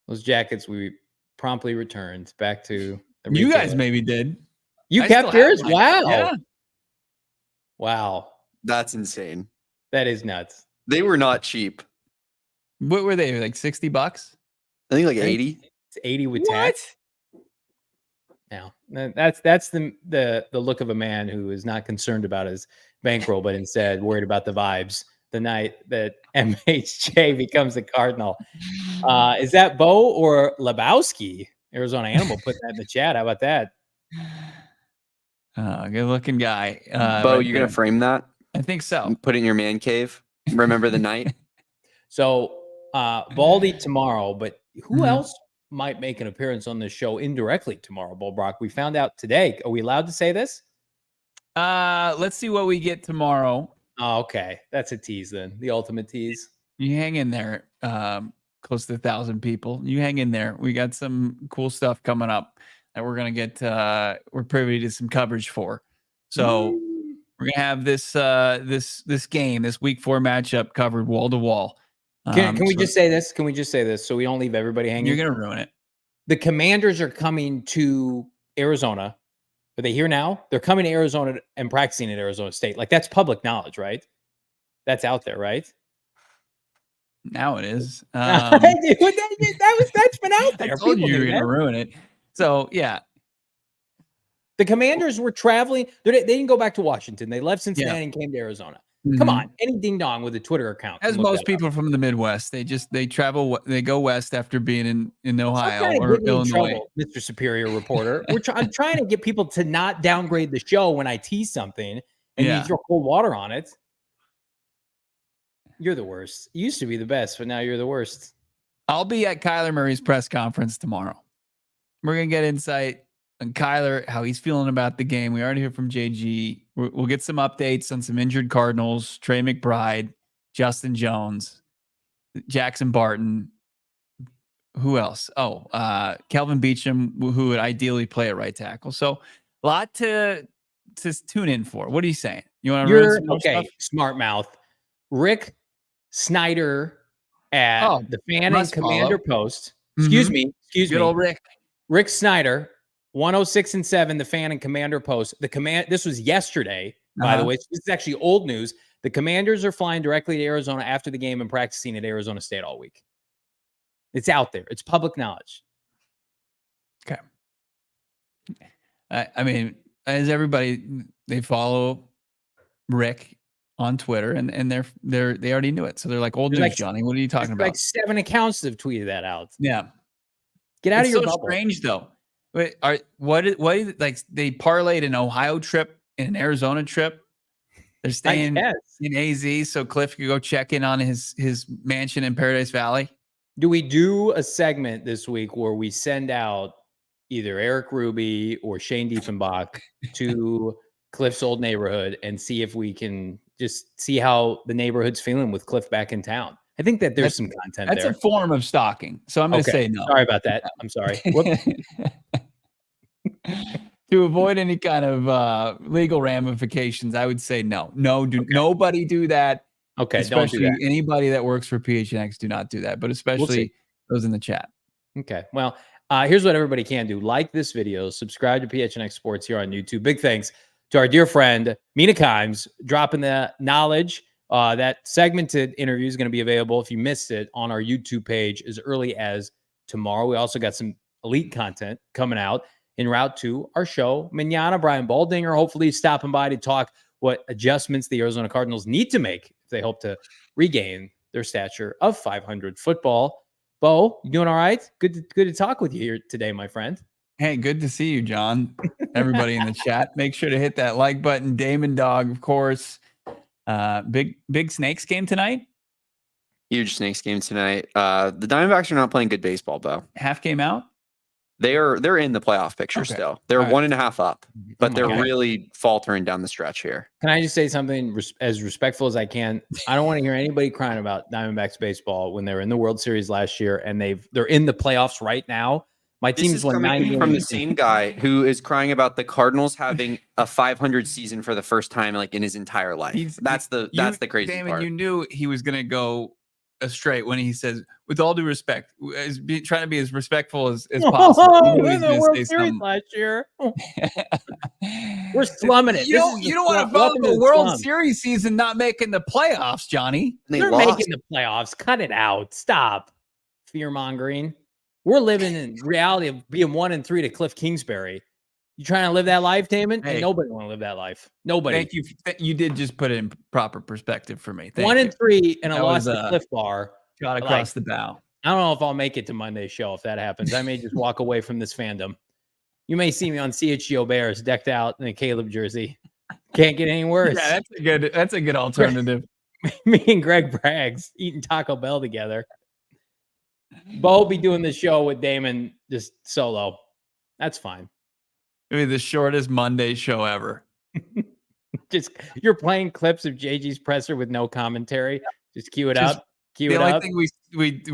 Those jackets we promptly returned back to the You guys maybe did. You kept yours? Wow. Yeah. Wow. That's insane. That is nuts. They were not cheap. What were they? Like $60? I think like 80. It's 80 with tax. Now that's the look of a man who is not concerned about his bankroll, but instead worried about the vibes the night that MHJ becomes a Cardinal. Is that Bo or Lebowski? Arizona Animal put that in the chat. How about that? Good looking guy. Bo, you're going to frame that? I think so. Put it in your man cave. Remember the night? So Baldy tomorrow, but who else might make an appearance on this show indirectly tomorrow, Bull Brock? We found out today. Are we allowed to say this? Let's see what we get tomorrow. Oh, okay. That's a tease then. The ultimate tease. You hang in there. Close to 1,000 people. You hang in there. We got some cool stuff coming up that we're going to get. We're privy to some coverage for. So we're going to have this game, this week 4 matchup covered wall to wall. Can we just say this? Can we just say this so we don't leave everybody hanging? You're going to ruin it. The Commanders are coming to Arizona. Are they here now? They're coming to Arizona and practicing at Arizona State. Like, that's public knowledge, right? That's out there, right? Now it is. That's been out there. I told you were going to ruin it. So, yeah. The Commanders were traveling. They didn't go back to Washington. They left Cincinnati and came to Arizona. Come on, any ding dong with a Twitter account. As most people from the Midwest, they travel, they go west after being in Ohio or Illinois. Trouble, Mr. Superior Reporter. I'm trying to get people to not downgrade the show when I tease something and you throw cold water on it. You're the worst. You used to be the best, but now you're the worst. I'll be at Kyler Murray's press conference tomorrow. We're gonna get insight on Kyler, how he's feeling about the game. We already heard from JG. We'll get some updates on some injured Cardinals, Trey McBride, Justin Jones, Jackson Barton. Who else? Kelvin Beachum, who would ideally play at right tackle. So a lot to tune in for. What are you saying? You want to run some okay? Stuff? Smart mouth. Rick Snyder at the Fan and Commander Post. Excuse me. Good old Rick. Rick Snyder, 106 and 7, the Fan and Commander Post. This was yesterday. by the way. So this is actually old news. The Commanders are flying directly to Arizona after the game and practicing at Arizona State all week. It's out there. It's public knowledge. Okay. I mean, as everybody, they follow Rick on Twitter, and they already knew it. So they're like, old news, Johnny. What are you talking about? Like 7 accounts have tweeted that out. Yeah. Get out of your so bubble. Strange though. Wait, what like they parlayed an Ohio trip and an Arizona trip? They're staying in AZ, so Kliff could go check in on his mansion in Paradise Valley. Do we do a segment this week where we send out either Eric Ruby or Shane Diefenbach to Kliff's old neighborhood and see if we can just see how the neighborhood's feeling with Kliff back in town? I think that there's some content there. That's a form of stalking. So I'm going to say no. Sorry about that. I'm sorry. To avoid any kind of legal ramifications, I would say no. Nobody do that. Okay, especially don't do that. Anybody that works for PHNX, do not do that. But especially those in the chat. Okay, well, here's what everybody can do: like this video, subscribe to PHNX Sports here on YouTube. Big thanks to our dear friend Mina Kimes dropping the knowledge. That segmented interview is going to be available if you missed it on our YouTube page as early as tomorrow. We also got some elite content coming out en route to our show. Manana, Brian Baldinger, hopefully stopping by to talk what adjustments the Arizona Cardinals need to make if they hope to regain their stature of 500 football. Bo, you doing all right? Good to talk with you here today, my friend. Hey, good to see you, John. Everybody in the chat, make sure to hit that like button. Damon, Dawg, of course. Big Snakes game tonight. Huge Snakes game tonight. The Diamondbacks are not playing good baseball, though. Half game out. They're in the playoff picture still. They're 1.5 up, but they're really faltering down the stretch here. Can I just say something as respectful as I can? I don't want to hear anybody crying about Diamondbacks baseball when they were in the World Series last year and they're in the playoffs right now. My team's won 9 games. From the same guy who is crying about the Cardinals having a 500 season for the first time like in his entire life. That's the crazy Damon, part. You knew he was going to go straight when he says, with all due respect, trying to be as respectful as possible. In the World Series last year. We're slumming it. You don't want to follow the World Series season not making the playoffs, Johnny. They're making the playoffs. Cut it out. Stop fear-mongering. We're living in reality of being 1-3 to Kliff Kingsbury. You trying to live that life, Damon? Hey, nobody want to live that life. Nobody. Thank you. You did just put it in proper perspective for me. 1-3 and a loss to Kliff Bar. Shot across the bow. I don't know if I'll make it to Monday's show if that happens. I may just walk away from this fandom. You may see me on CHGO Bears decked out in a Caleb jersey. Can't get any worse. Yeah, that's a good alternative. Me and Greg Braggs eating Taco Bell together. Bo will be doing the show with Damon just solo. That's fine. It'll be the shortest Monday show ever. Just you're playing clips of JG's presser with no commentary. Just cue it up. The only thing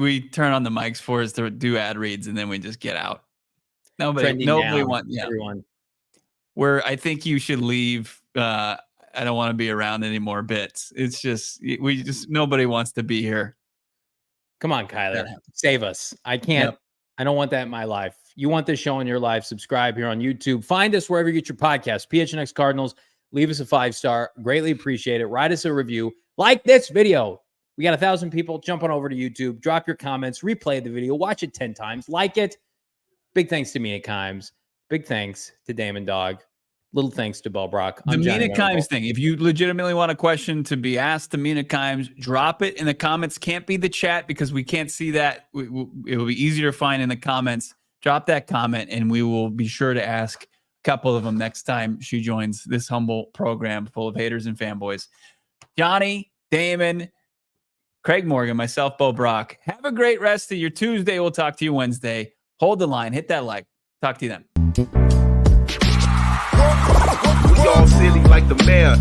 we turn on the mics for is to do ad reads, and then we just get out. Nobody wants everyone. Where I think you should leave. I don't want to be around anymore. Bits. It's just nobody wants to be here. Come on, Kyler, save us. I can't. Yep. I don't want that in my life. You want this show in your life? Subscribe here on YouTube. Find us wherever you get your podcasts. PHNX Cardinals. Leave us a 5-star. Greatly appreciate it. Write us a review. Like this video. We got 1,000 people. Jump on over to YouTube. Drop your comments. Replay the video. Watch it 10 times. Like it. Big thanks to Mina Kimes. Big thanks to Damon, Dawg. Little thanks to Bell Brock. The Mina Kimes thing. If you legitimately want a question to be asked to Mina Kimes, drop it in the comments. Can't be the chat because we can't see that. It will be easier to find in the comments. Drop that comment, and we will be sure to ask a couple of them next time she joins this humble program full of haters and fanboys. Johnny, Damon, Craig Morgan, myself, Bo Brock. Have a great rest of your Tuesday. We'll talk to you Wednesday. Hold the line. Hit that like. Talk to you then. We all silly like the mayor.